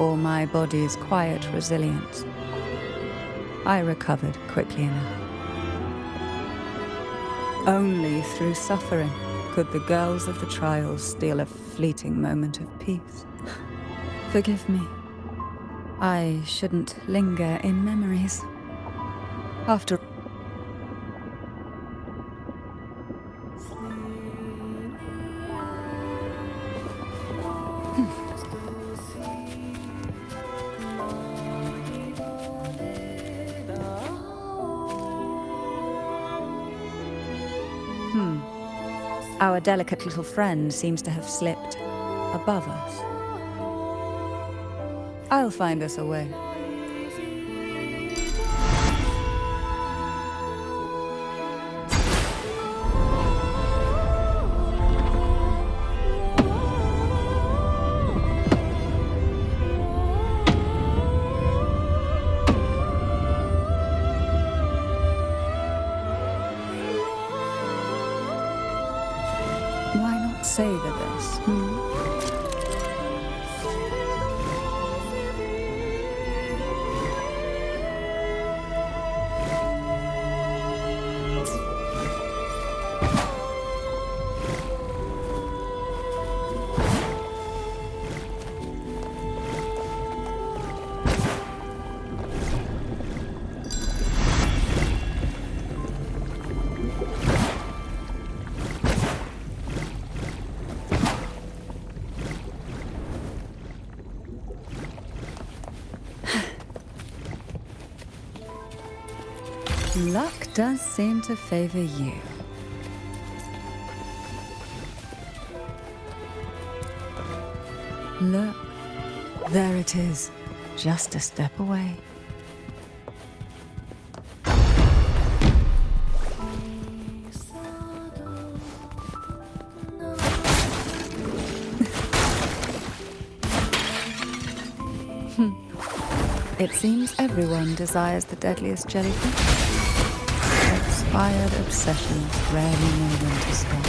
or my body's quiet resilience. I recovered quickly enough. Only through suffering could the girls of the trials steal a fleeting moment of peace. Forgive me. I shouldn't linger in memories. After Our delicate little friend seems to have slipped above us. I'll find us a way. Why not savor this? Luck does seem to favor you. Look, there it is, just a step away. It seems everyone desires the deadliest jellyfish. Expired obsessions rarely know when to stop.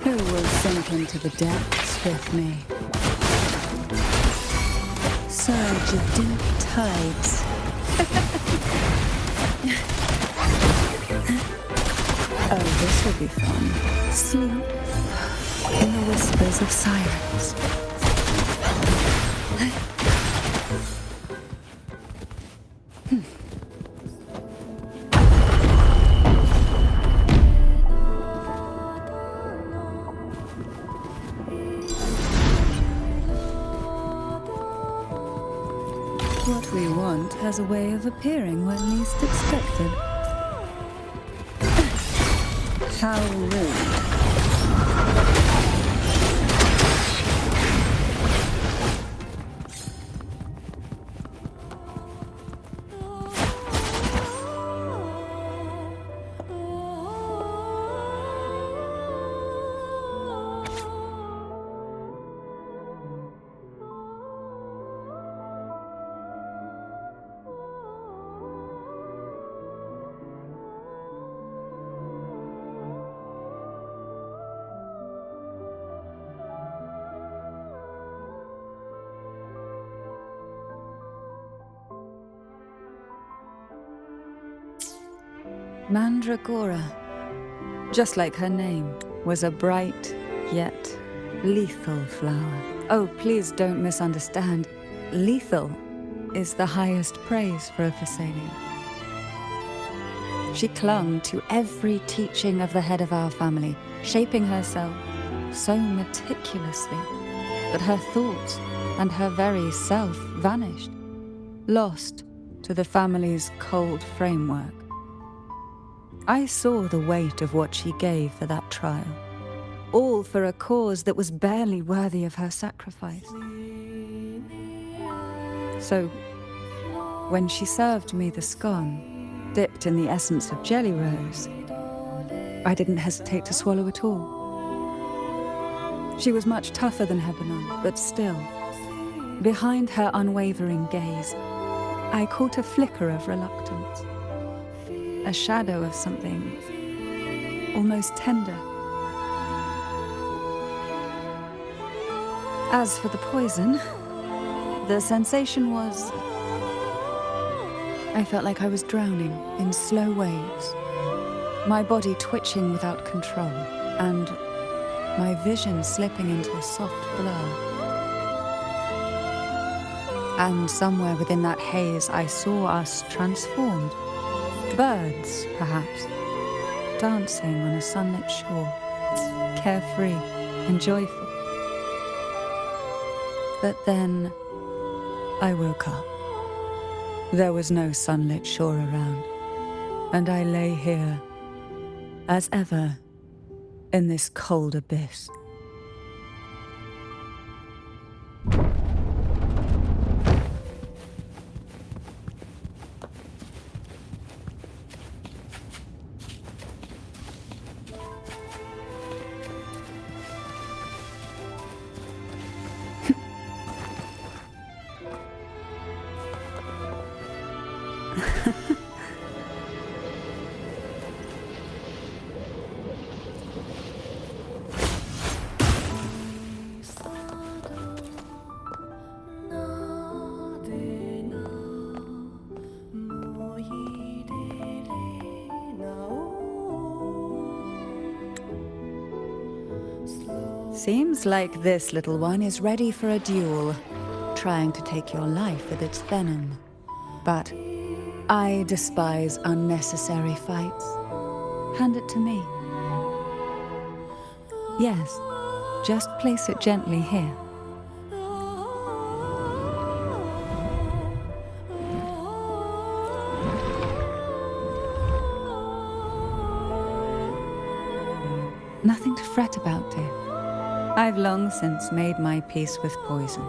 Who will sink into the depths with me? Surge of deep tides. Oh, this will be fun. Sleep in the whispers of sirens. What we want has a way of appearing when least expected. How rude. Mandragora, just like her name, was a bright yet lethal flower. Oh, please don't misunderstand. Lethal is the highest praise for a Phasalia. She clung to every teaching of the head of our family, shaping herself so meticulously that her thoughts and her very self vanished, lost to the family's cold framework. I saw the weight of what she gave for that trial, all for a cause that was barely worthy of her sacrifice. So, when she served me the scone, dipped in the essence of jelly rose, I didn't hesitate to swallow it all. She was much tougher than Hebanon, but still, behind her unwavering gaze, I caught a flicker of reluctance. A shadow of something almost tender. As for the poison, the sensation was... I felt like I was drowning in slow waves, my body twitching without control, and my vision slipping into a soft blur. And somewhere within that haze, I saw us transformed. Birds, perhaps, dancing on a sunlit shore, carefree and joyful. But then I woke up. There was no sunlit shore around, and I lay here, as ever, in this cold abyss. Seems like this little one is ready for a duel, trying to take your life with its venom. But I despise unnecessary fights. Hand it to me. Yes, just place it gently here. Nothing to fret about, dear. I've long since made my peace with poison.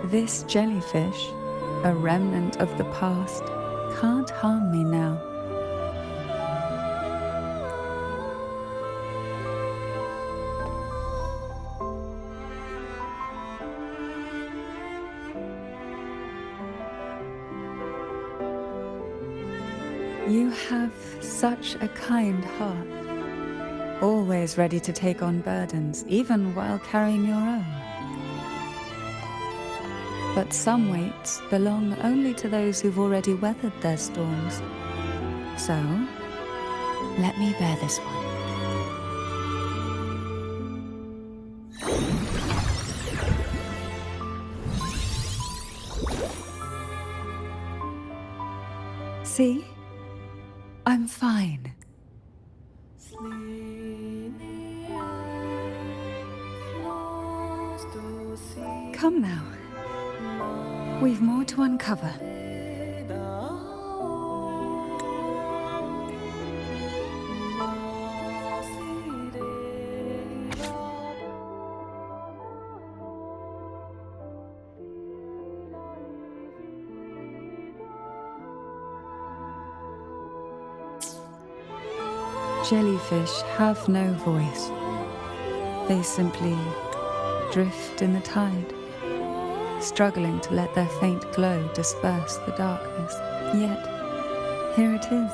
This jellyfish, a remnant of the past, can't harm me now. You have such a kind heart. Always ready to take on burdens, even while carrying your own. But some weights belong only to those who've already weathered their storms. So, let me bear this one. See? I'm fine. Come now. We've more to uncover. Jellyfish have no voice. They simply drift in the tide, struggling to let their faint glow disperse the darkness. Yet, here it is,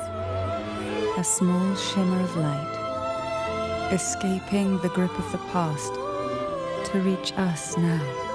a small shimmer of light, escaping the grip of the past to reach us now.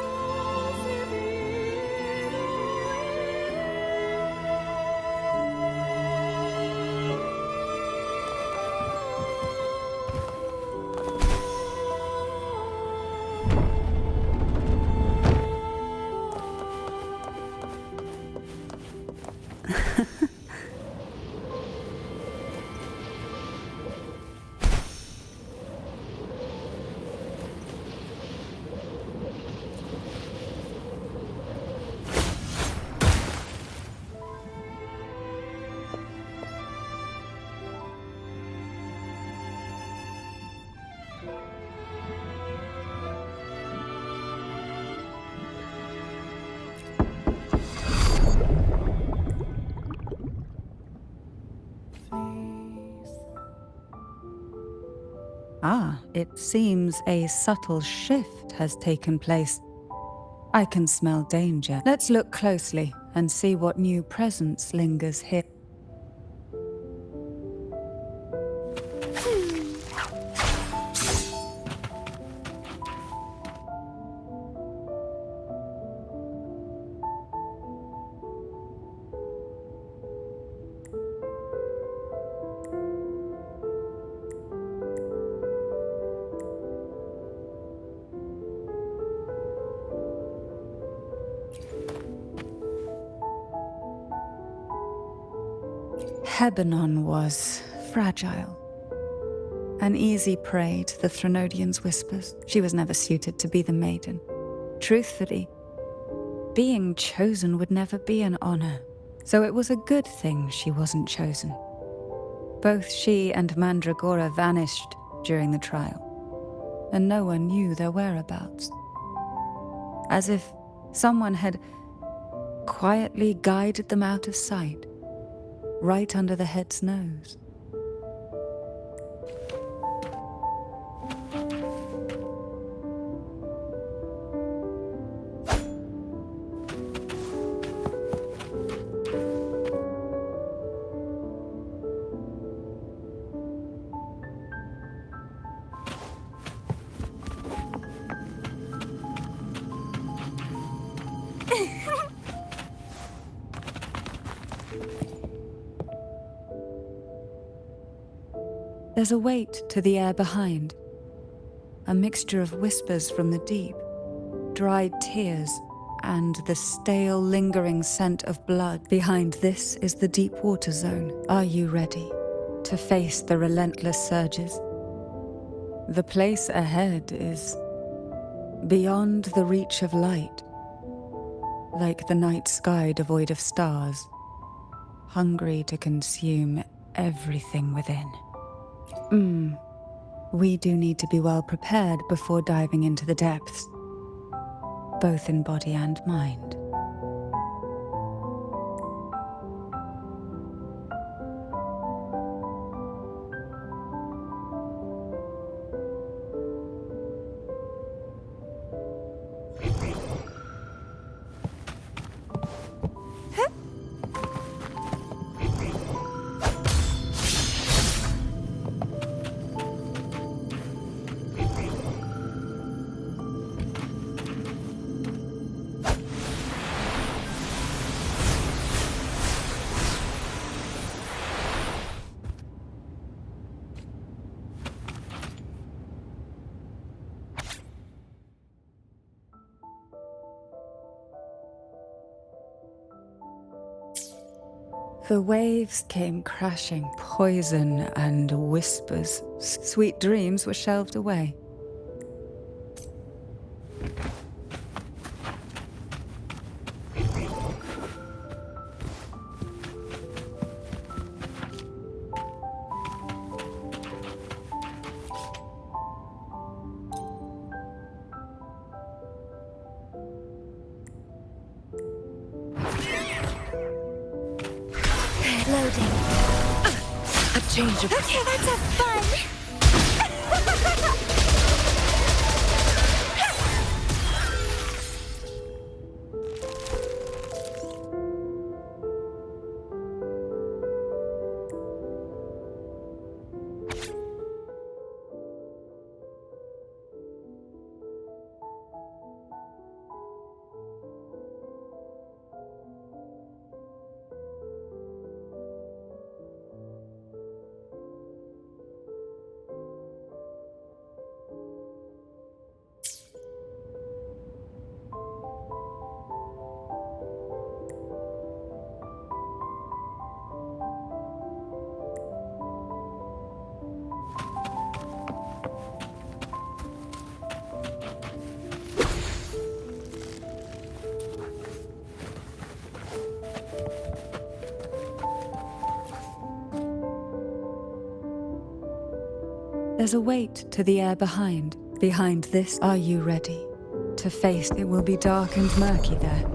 Ah, it seems a subtle shift has taken place. I can smell danger. Let's look closely and see what new presence lingers here. Hebanon was fragile. An easy prey to the Threnodians' whispers. She was never suited to be the maiden. Truthfully, being chosen would never be an honor, so it was a good thing she wasn't chosen. Both she and Mandragora vanished during the trial, and no one knew their whereabouts. As if someone had quietly guided them out of sight, right under the head's nose. There's a weight to the air behind, a mixture of whispers from the deep, dried tears, and the stale, lingering scent of blood. Behind this is the deep water zone. Are you ready to face the relentless surges? The place ahead is beyond the reach of light, like the night sky devoid of stars, hungry to consume everything within. We do need to be well prepared before diving into the depths, both in body and mind. The waves came crashing, poison and whispers. Sweet dreams were shelved away. Loading. A change of... Okay, let's have fun! There's a weight to the air behind. Behind this, are you ready to face? It will be dark and murky there.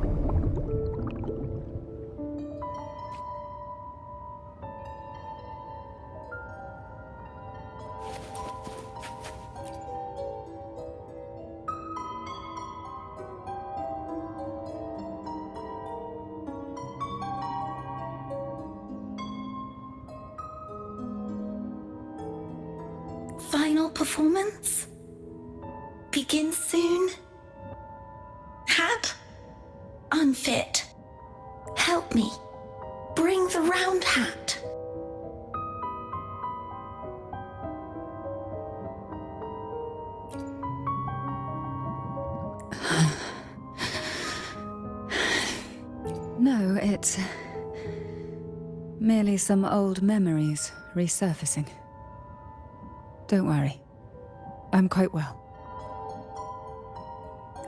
Final performance? Begin soon? Hat? Unfit. Help me. Bring the round hat. No, it's... Merely some old memories resurfacing. Don't worry. I'm quite well.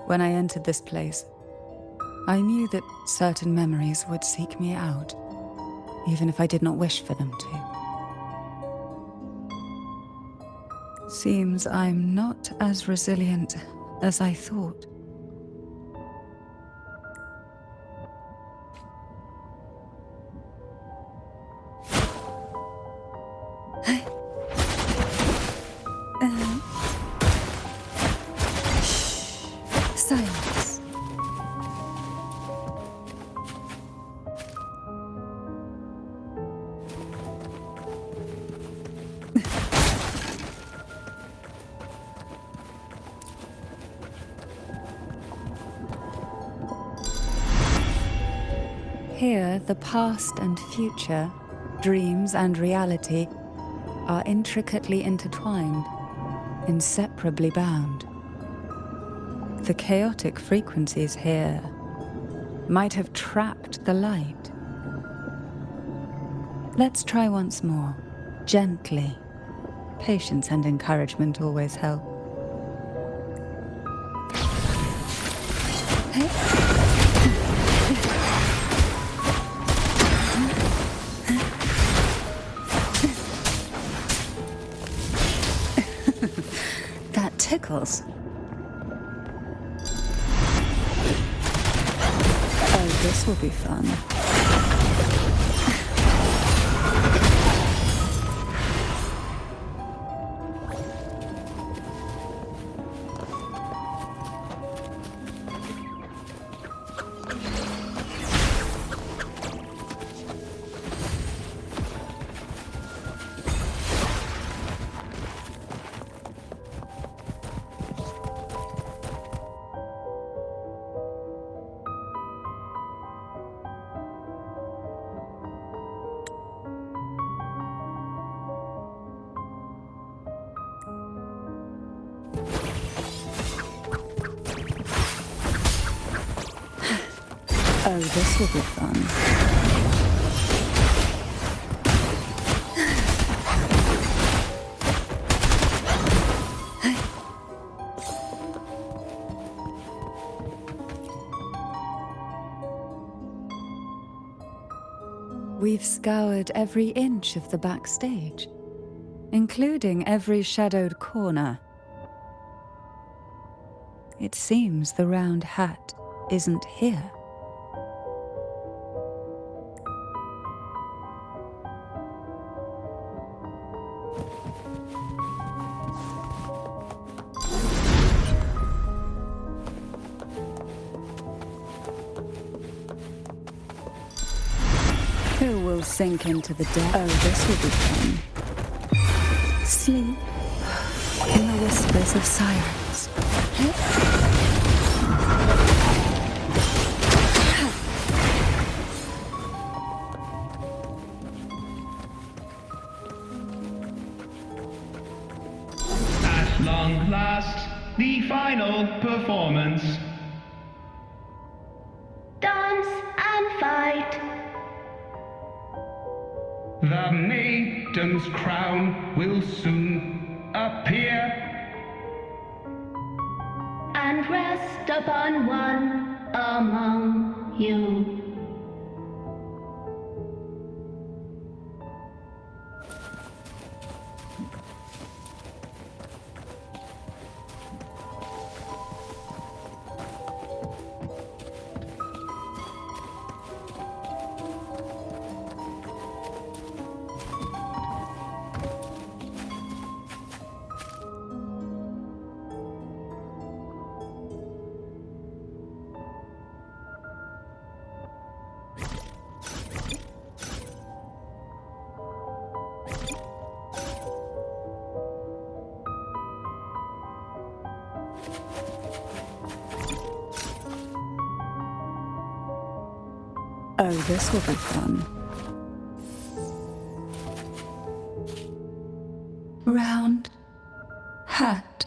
When I entered this place, I knew that certain memories would seek me out, even if I did not wish for them to. Seems I'm not as resilient as I thought. Silence. Here, the past and future, dreams and reality, are intricately intertwined, inseparably bound. The chaotic frequencies here might have trapped the light. Let's try once more, gently. Patience and encouragement always help. That tickles. Oh, this will be fun. Oh, this will be fun. We've scoured every inch of the backstage, including every shadowed corner. It seems the round hat isn't here. Who will sink into the depths? Oh, this will be fun. Sleep in the whispers of sirens. At long last, the final performance. Dance and fight. The maiden's crown will soon appear And rest upon one among you. Oh, this will be fun. Round hat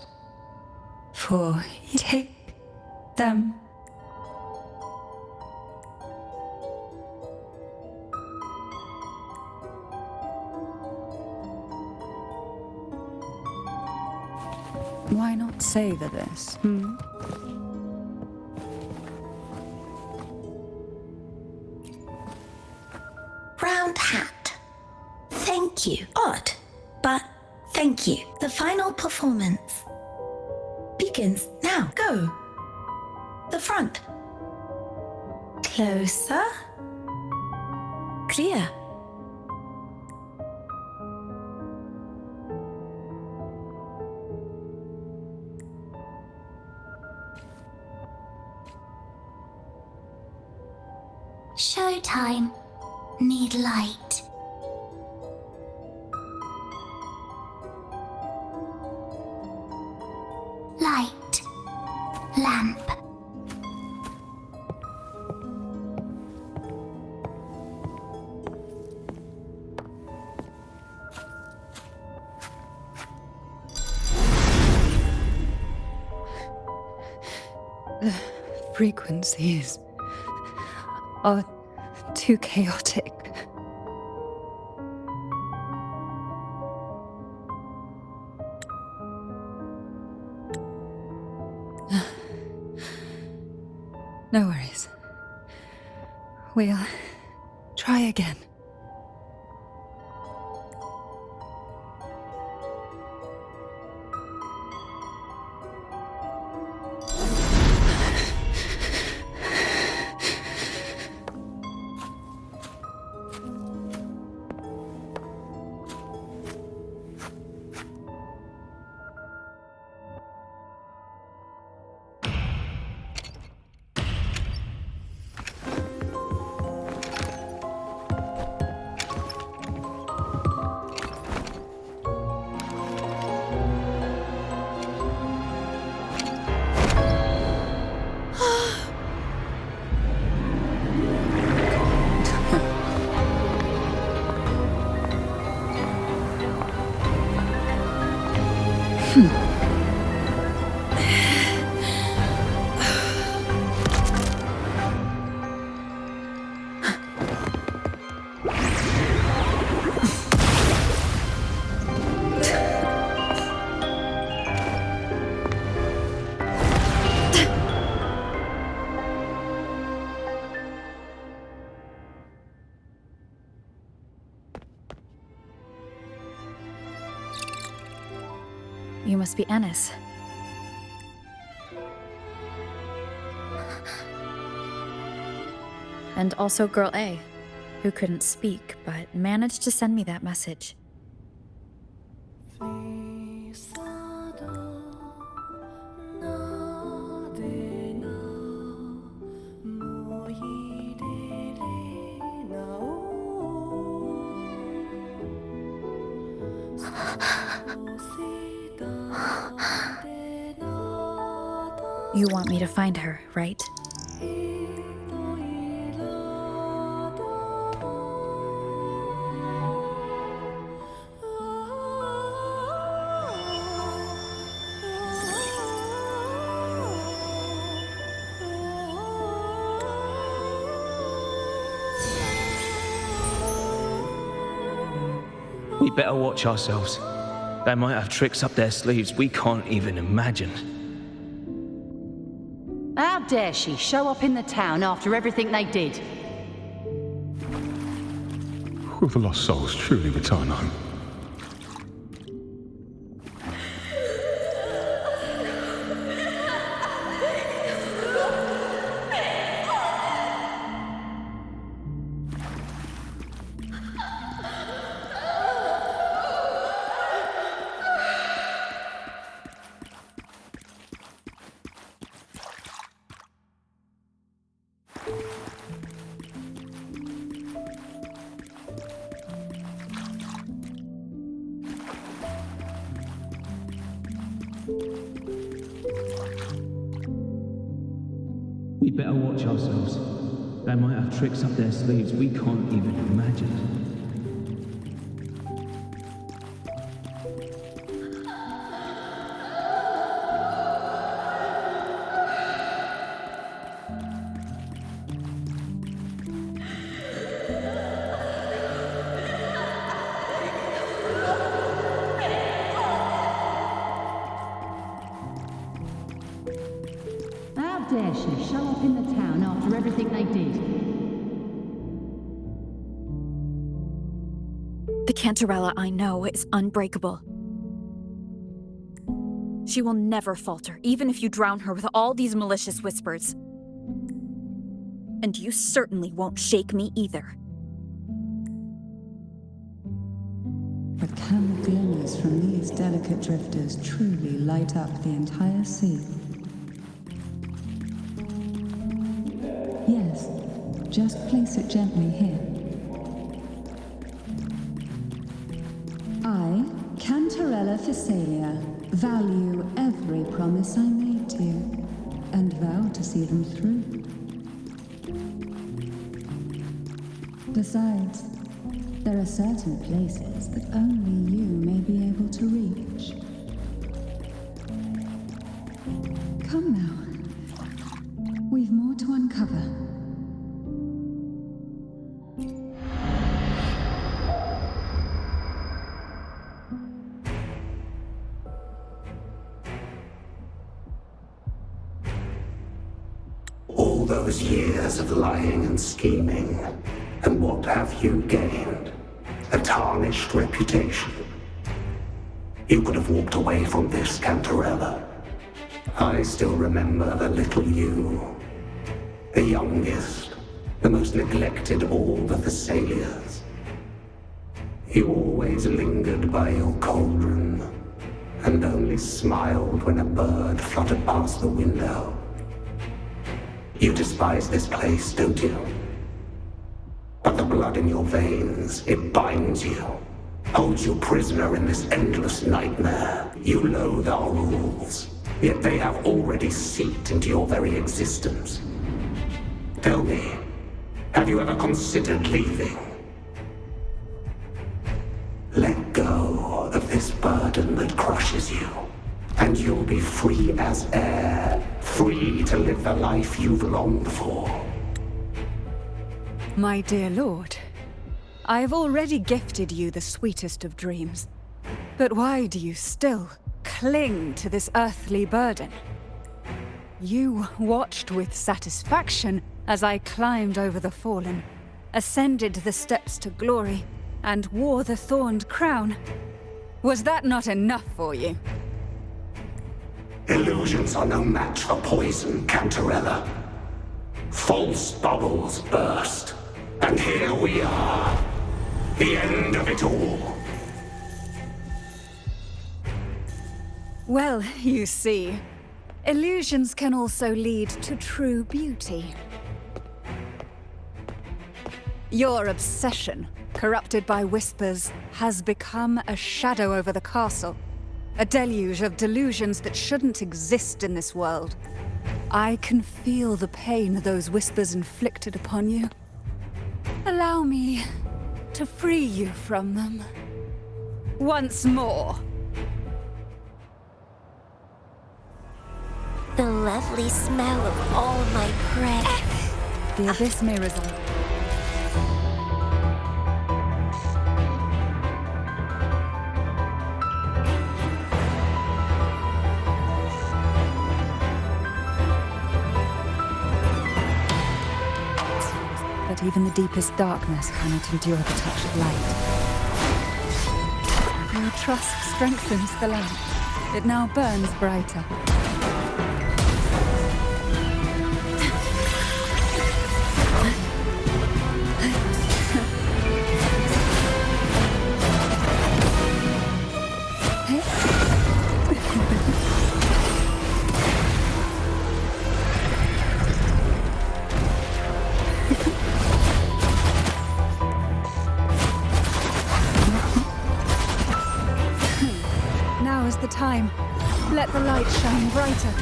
for take them. Why not savor this, hmm? Round hat. Thank you. Odd, but thank you. The final performance begins now. Go. The front. Closer. Clear. Showtime. Need light. Light. Lamp. The frequencies are too chaotic. No worries. We'll try again. You must be Ennis. And also Girl A, who couldn't speak, but managed to send me that message. You want me to find her, right? We better watch ourselves. They might have tricks up their sleeves we can't even imagine. How dare she show up in the town after everything they did? Will the lost souls truly return home? We better watch ourselves. They might have tricks up their sleeves we can't even imagine. The Cantarella I know is unbreakable. She will never falter, even if you drown her with all these malicious whispers. And you certainly won't shake me either. But can the glimmers from these delicate drifters truly light up the entire sea? Yes, just place it gently here. I, Cantarella Physalia, value every promise I made to you, and vow to see them through. Besides, there are certain places that only you may be able to reach. Come now. We've more to uncover. All those years of lying and scheming, and what have you gained? A tarnished reputation. You could have walked away from this, Cantarella. I still remember the little you. The youngest, the most neglected of all the Thessalias. You always lingered by your cauldron, and only smiled when a bird fluttered past the window. You despise this place, don't you? But the blood in your veins, it binds you, holds you prisoner in this endless nightmare. You loathe our rules, yet they have already seeped into your very existence. Tell me, have you ever considered leaving? Let go of this burden that crushes you, and you'll be free as air, free to live the life you've longed for. My dear lord, I have already gifted you the sweetest of dreams. But why do you still cling to this earthly burden? You watched with satisfaction as I climbed over the fallen, ascended the steps to glory, and wore the thorned crown. Was that not enough for you? Illusions are no match for poison, Cantarella. False bubbles burst, and here we are. The end of it all. Well, you see, illusions can also lead to true beauty. Your obsession, corrupted by whispers, has become a shadow over the castle. A deluge of delusions that shouldn't exist in this world. I can feel the pain those whispers inflicted upon you. Allow me to free you from them. Once more. The lovely smell of all my prey. The abyss may resolve. But even the deepest darkness cannot endure the touch of light. Your trust strengthens the lamp. It now burns brighter. Now is the time. Let the light shine brighter.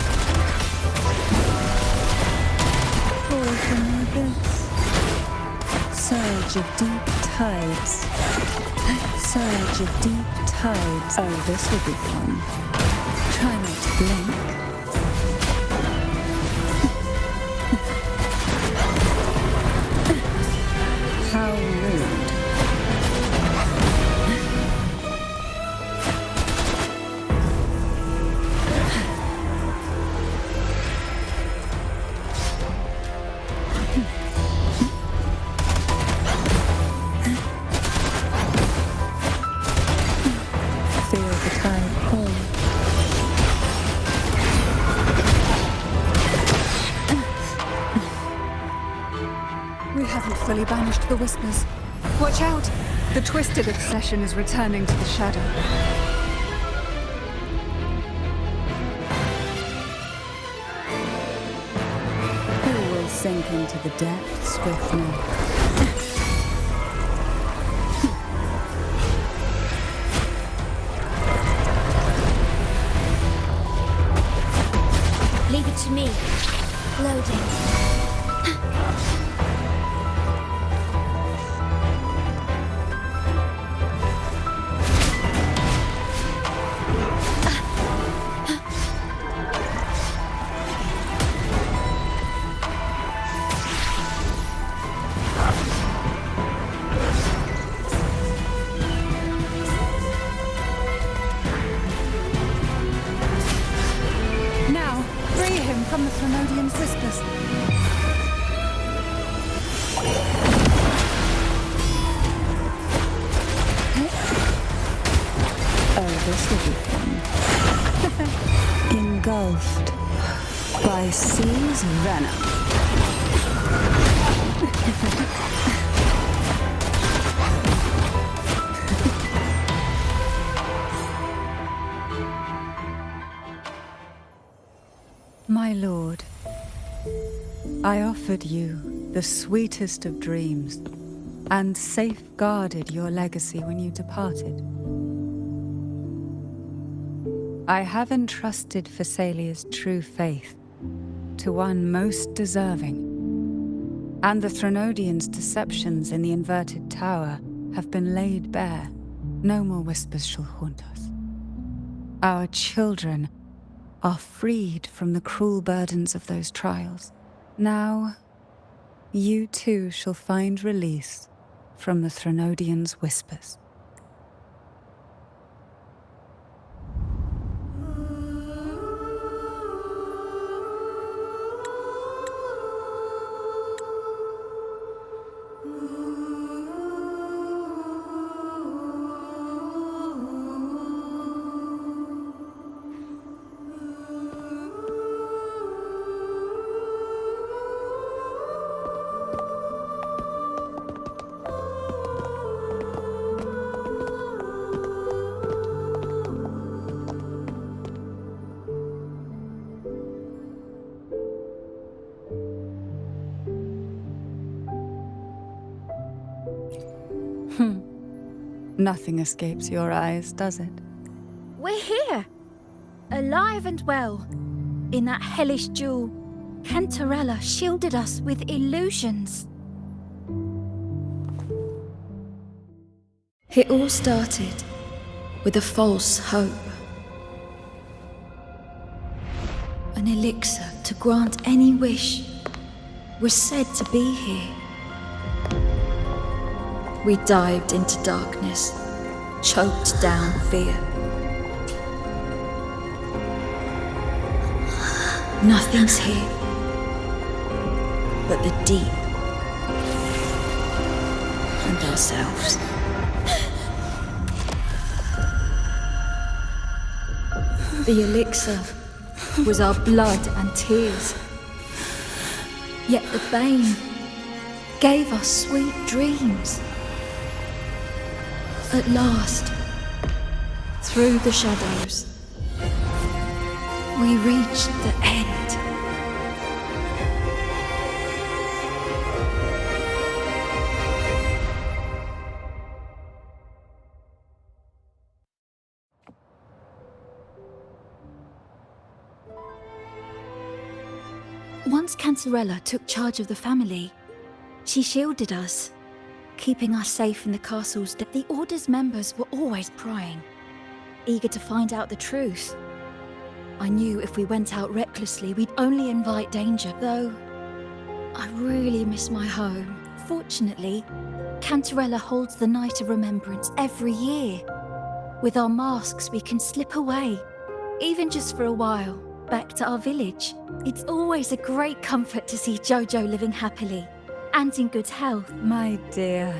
Fall from the abyss. Surge of deep tides. Surge of deep tides. Oh, this will be fun. Try not to blink. How rude. temporarily banished the Whispers. Watch out! The twisted obsession is returning to the shadow. Who will sink into the depths with me? Leave it to me. Loading. Now, free him from the Threnodian's whispers. Oh, this will be fun. Engulfed by Sea's venom. My lord, I offered you the sweetest of dreams and safeguarded your legacy when you departed. I have entrusted Phassalia's true faith to one most deserving, and the Threnodians' deceptions in the inverted tower have been laid bare. No more whispers shall haunt us. Our children are freed from the cruel burdens of those trials. Now, you too shall find release from the Threnodians' whispers. Nothing escapes your eyes, does it? We're here, alive and well. In that hellish duel, Cantarella shielded us with illusions. It all started with a false hope. An elixir to grant any wish was said to be here. We dived into darkness, choked down fear. Nothing's here but the deep and ourselves. The elixir was our blood and tears. Yet the bane gave us sweet dreams. At last, through the shadows, we reached the end. Once Cantarella took charge of the family, she shielded us, keeping us safe in the castles. The Order's members were always prying, eager to find out the truth. I knew if we went out recklessly, we'd only invite danger, though I really miss my home. Fortunately, Cantarella holds the Night of Remembrance every year. With our masks, we can slip away, even just for a while, back to our village. It's always a great comfort to see Jojo living happily and in good health. My dear,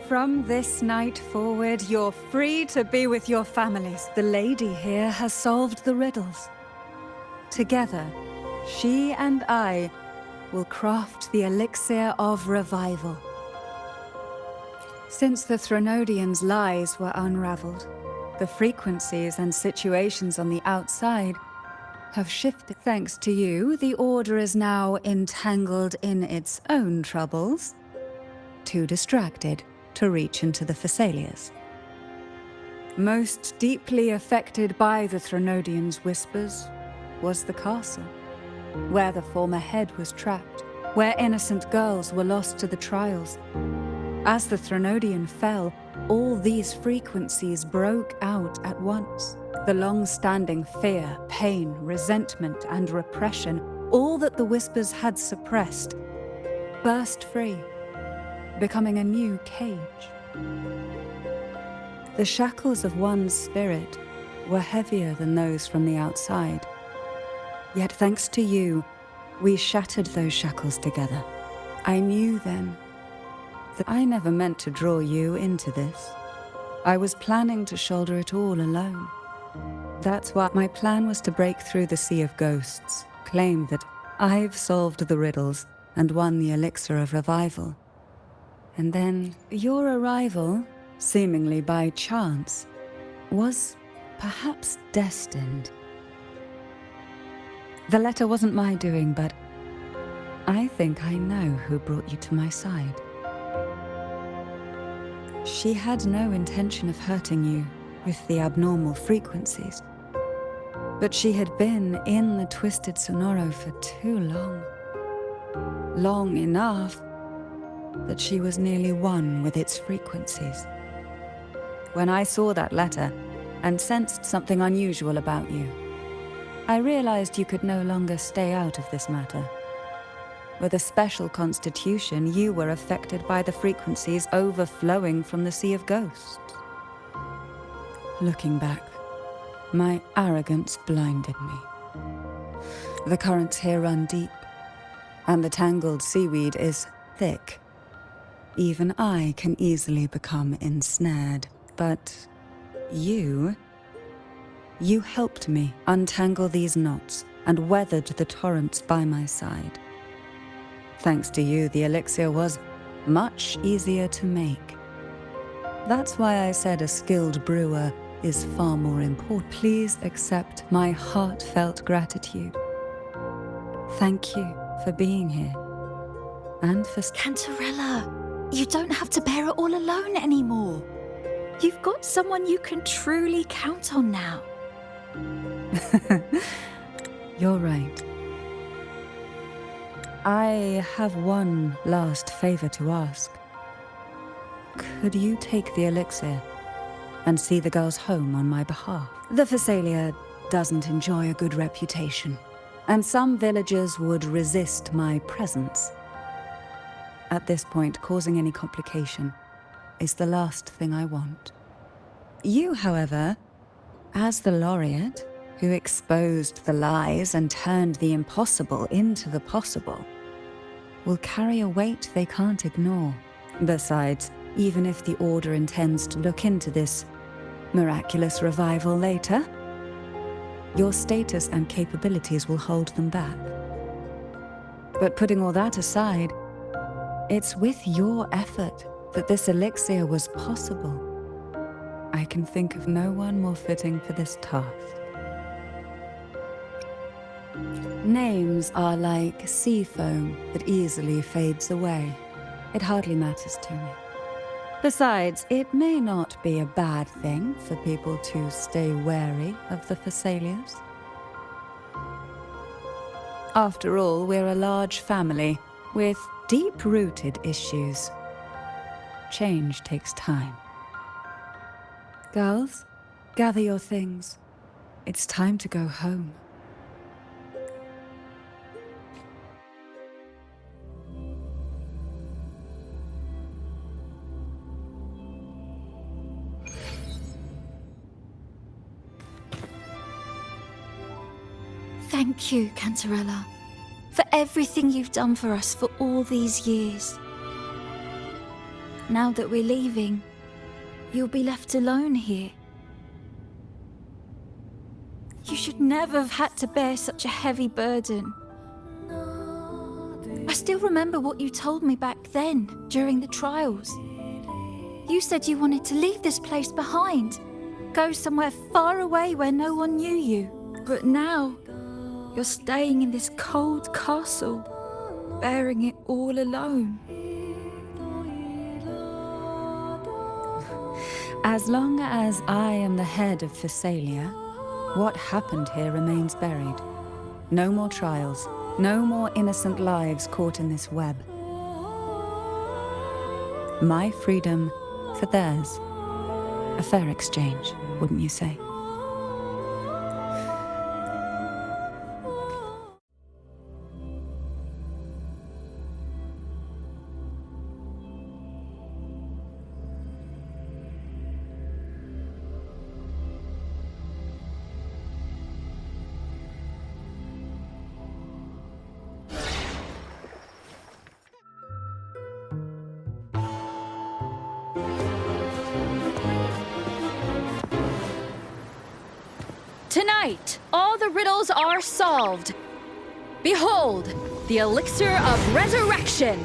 from this night forward, you're free to be with your families. The lady here has solved the riddles. Together, she and I will craft the elixir of revival. Since the Threnodians' lies were unraveled, the frequencies and situations on the outside have shifted. Thanks to you, the Order is now entangled in its own troubles, too distracted to reach into the Thessalias. Most deeply affected by the Threnodians' whispers was the castle, where the former head was trapped, where innocent girls were lost to the trials. As the Threnodian fell, all these frequencies broke out at once. The long-standing fear, pain, resentment, and repression, all that the whispers had suppressed, burst free, becoming a new cage. The shackles of one's spirit were heavier than those from the outside. Yet thanks to you, we shattered those shackles together. I knew then that I never meant to draw you into this. I was planning to shoulder it all alone. That's why my plan was to break through the sea of ghosts, claim that I've solved the riddles and won the elixir of revival. And then your arrival, seemingly by chance, was perhaps destined. The letter wasn't my doing, but I think I know who brought you to my side. She had no intention of hurting you with the abnormal frequencies, but she had been in the Twisted Sonoro for too long. Long enough that she was nearly one with its frequencies. When I saw that letter and sensed something unusual about you, I realized you could no longer stay out of this matter. With a special constitution, you were affected by the frequencies overflowing from the Sea of Ghosts. Looking back, my arrogance blinded me. The currents here run deep, and the tangled seaweed is thick. Even I can easily become ensnared, but you helped me untangle these knots and weathered the torrents by my side. Thanks to you, the elixir was much easier to make. That's why I said a skilled brewer is far more important. Please accept my heartfelt gratitude. Thank you for being here. And for... Cantarella, you don't have to bear it all alone anymore. You've got someone you can truly count on now. You're right. I have one last favor to ask. Could you take the elixir and see the girls home on my behalf? The Thessalia doesn't enjoy a good reputation, and some villagers would resist my presence. At this point, causing any complication is the last thing I want. You, however, as the laureate who exposed the lies and turned the impossible into the possible, will carry a weight they can't ignore. Besides, even if the Order intends to look into this miraculous revival later, your status and capabilities will hold them back. But putting all that aside, it's with your effort that this elixir was possible. I can think of no one more fitting for this task. Names are like sea foam that easily fades away. It hardly matters to me. Besides, it may not be a bad thing for people to stay wary of the Thessalias. After all, we're a large family with deep-rooted issues. Change takes time. Girls, gather your things. It's time to go home. Thank you, Cantarella, for everything you've done for us for all these years. Now that we're leaving, you'll be left alone here. You should never have had to bear such a heavy burden. I still remember what you told me back then, during the trials. You said you wanted to leave this place behind, go somewhere far away where no one knew you. But now, you're staying in this cold castle, bearing it all alone. As long as I am the head of Thessalia, what happened here remains buried. No more trials, no more innocent lives caught in this web. My freedom for theirs. A fair exchange, wouldn't you say? Tonight, all the riddles are solved. Behold, the elixir of resurrection.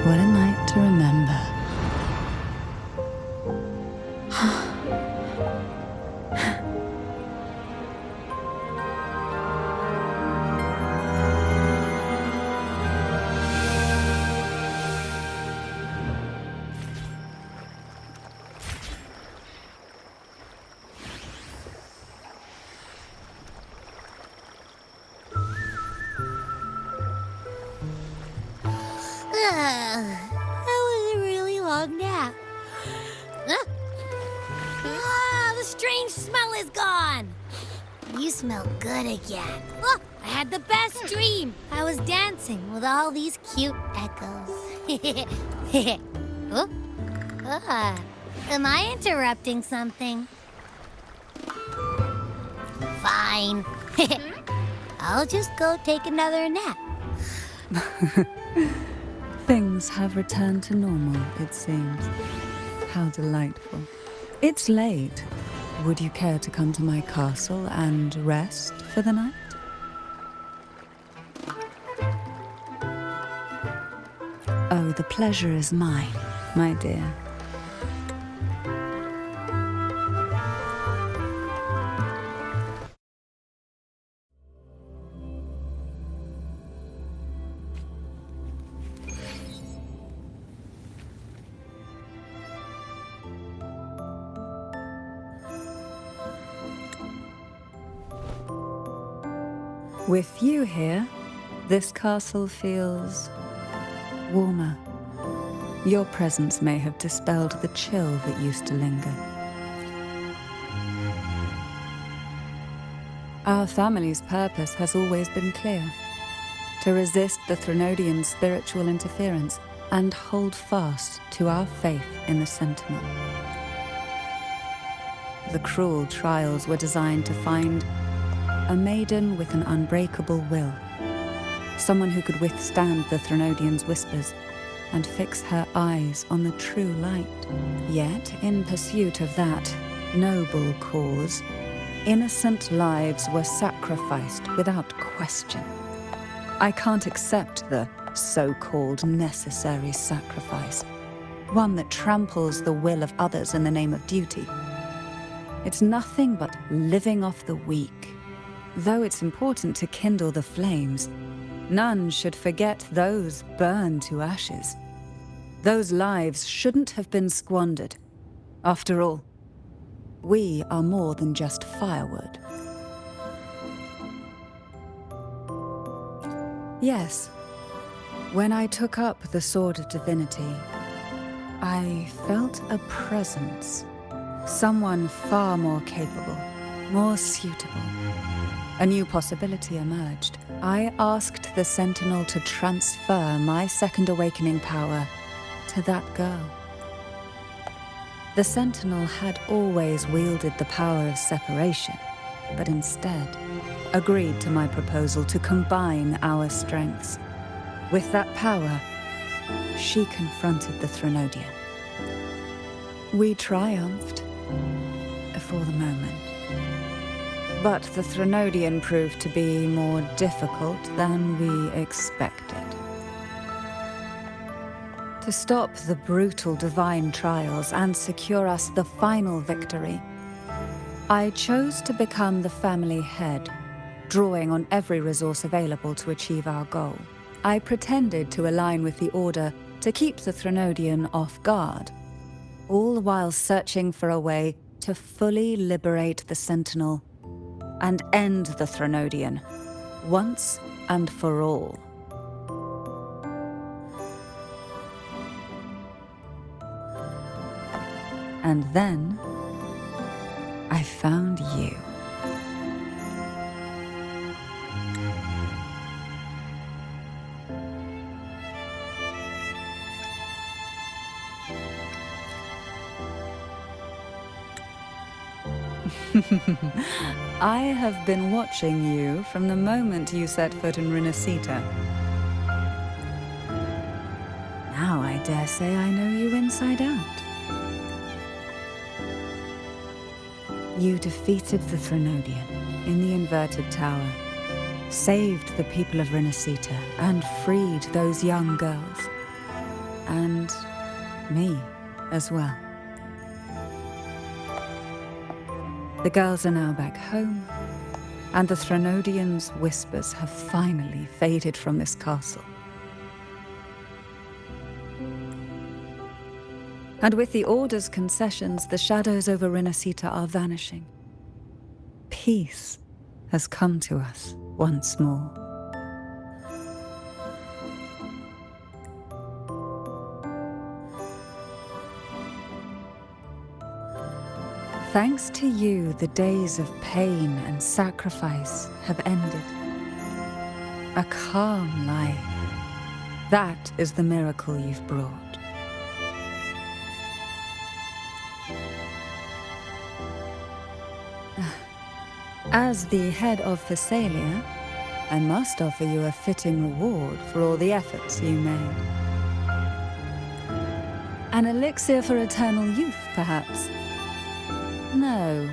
What a night to remember. That was a really long nap. The strange smell is gone. You smell good again. Look, I had the best dream. I was dancing with all these cute echoes. Am I interrupting something? Fine. I'll just go take another nap. Things have returned to normal, it seems. How delightful. It's late. Would you care to come to my castle and rest for the night? Oh, the pleasure is mine, my dear. With you here, this castle feels warmer. Your presence may have dispelled the chill that used to linger. Our family's purpose has always been clear: to resist the Threnodian spiritual interference and hold fast to our faith in the Sentinel. The cruel trials were designed to find a maiden with an unbreakable will, someone who could withstand the Threnodian's whispers and fix her eyes on the true light. Yet, in pursuit of that noble cause, innocent lives were sacrificed without question. I can't accept the so-called necessary sacrifice, one that tramples the will of others in the name of duty. It's nothing but living off the weak. Though it's important to kindle the flames, none should forget those burned to ashes. Those lives shouldn't have been squandered. After all, we are more than just firewood. Yes, when I took up the Sword of Divinity, I felt a presence, someone far more capable, more suitable. A new possibility emerged. I asked the Sentinel to transfer my second awakening power to that girl. The Sentinel had always wielded the power of separation, but instead agreed to my proposal to combine our strengths. With that power, she confronted the Threnodian. We triumphed, for the moment. But the Threnodian proved to be more difficult than we expected. To stop the brutal divine trials and secure us the final victory, I chose to become the family head, drawing on every resource available to achieve our goal. I pretended to align with the Order to keep the Threnodian off guard, all while searching for a way to fully liberate the Sentinel and end the Threnodian, once and for all. And then, I found you. I have been watching you from the moment you set foot in Renacita. Now I dare say I know you inside out. You defeated the Threnodian in the Inverted Tower, saved the people of Renacita, and freed those young girls. And me as well. The girls are now back home, and the Threnodian's whispers have finally faded from this castle. And with the Order's concessions, the shadows over Renacita are vanishing. Peace has come to us once more. Thanks to you, the days of pain and sacrifice have ended. A calm life. That is the miracle you've brought. As the head of Thessalia, I must offer you a fitting reward for all the efforts you made. An elixir for eternal youth, perhaps? No.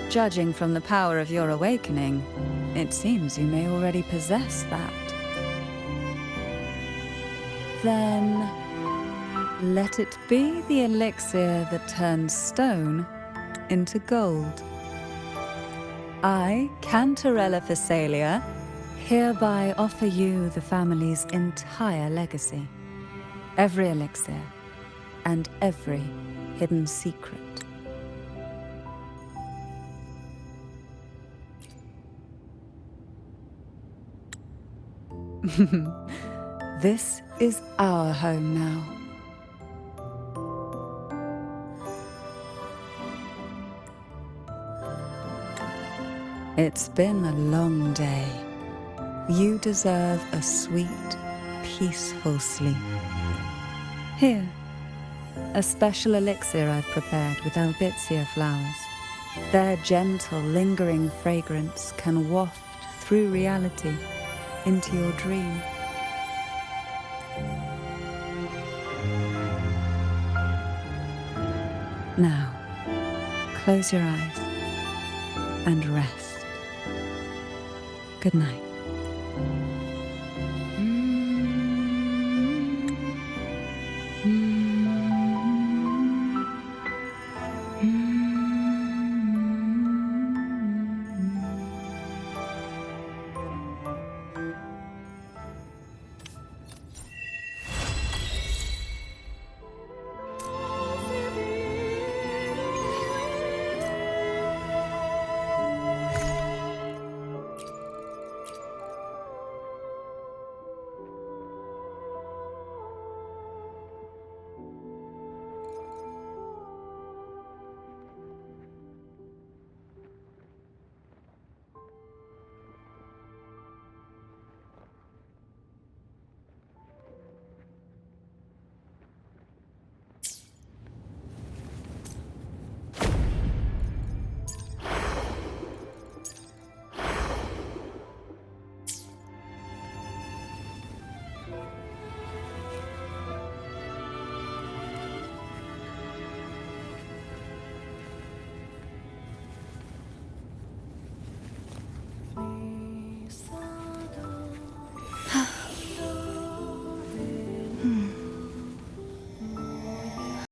Judging from the power of your awakening, it seems you may already possess that. Then, let it be the elixir that turns stone into gold. I, Cantarella Thessalia, hereby offer you the family's entire legacy. Every elixir and every hidden secret. This is our home now. It's been a long day. You deserve a sweet, peaceful sleep. Here, a special elixir I've prepared with albizia flowers. Their gentle, lingering fragrance can waft through reality into your dream. Now, close your eyes and rest. Good night.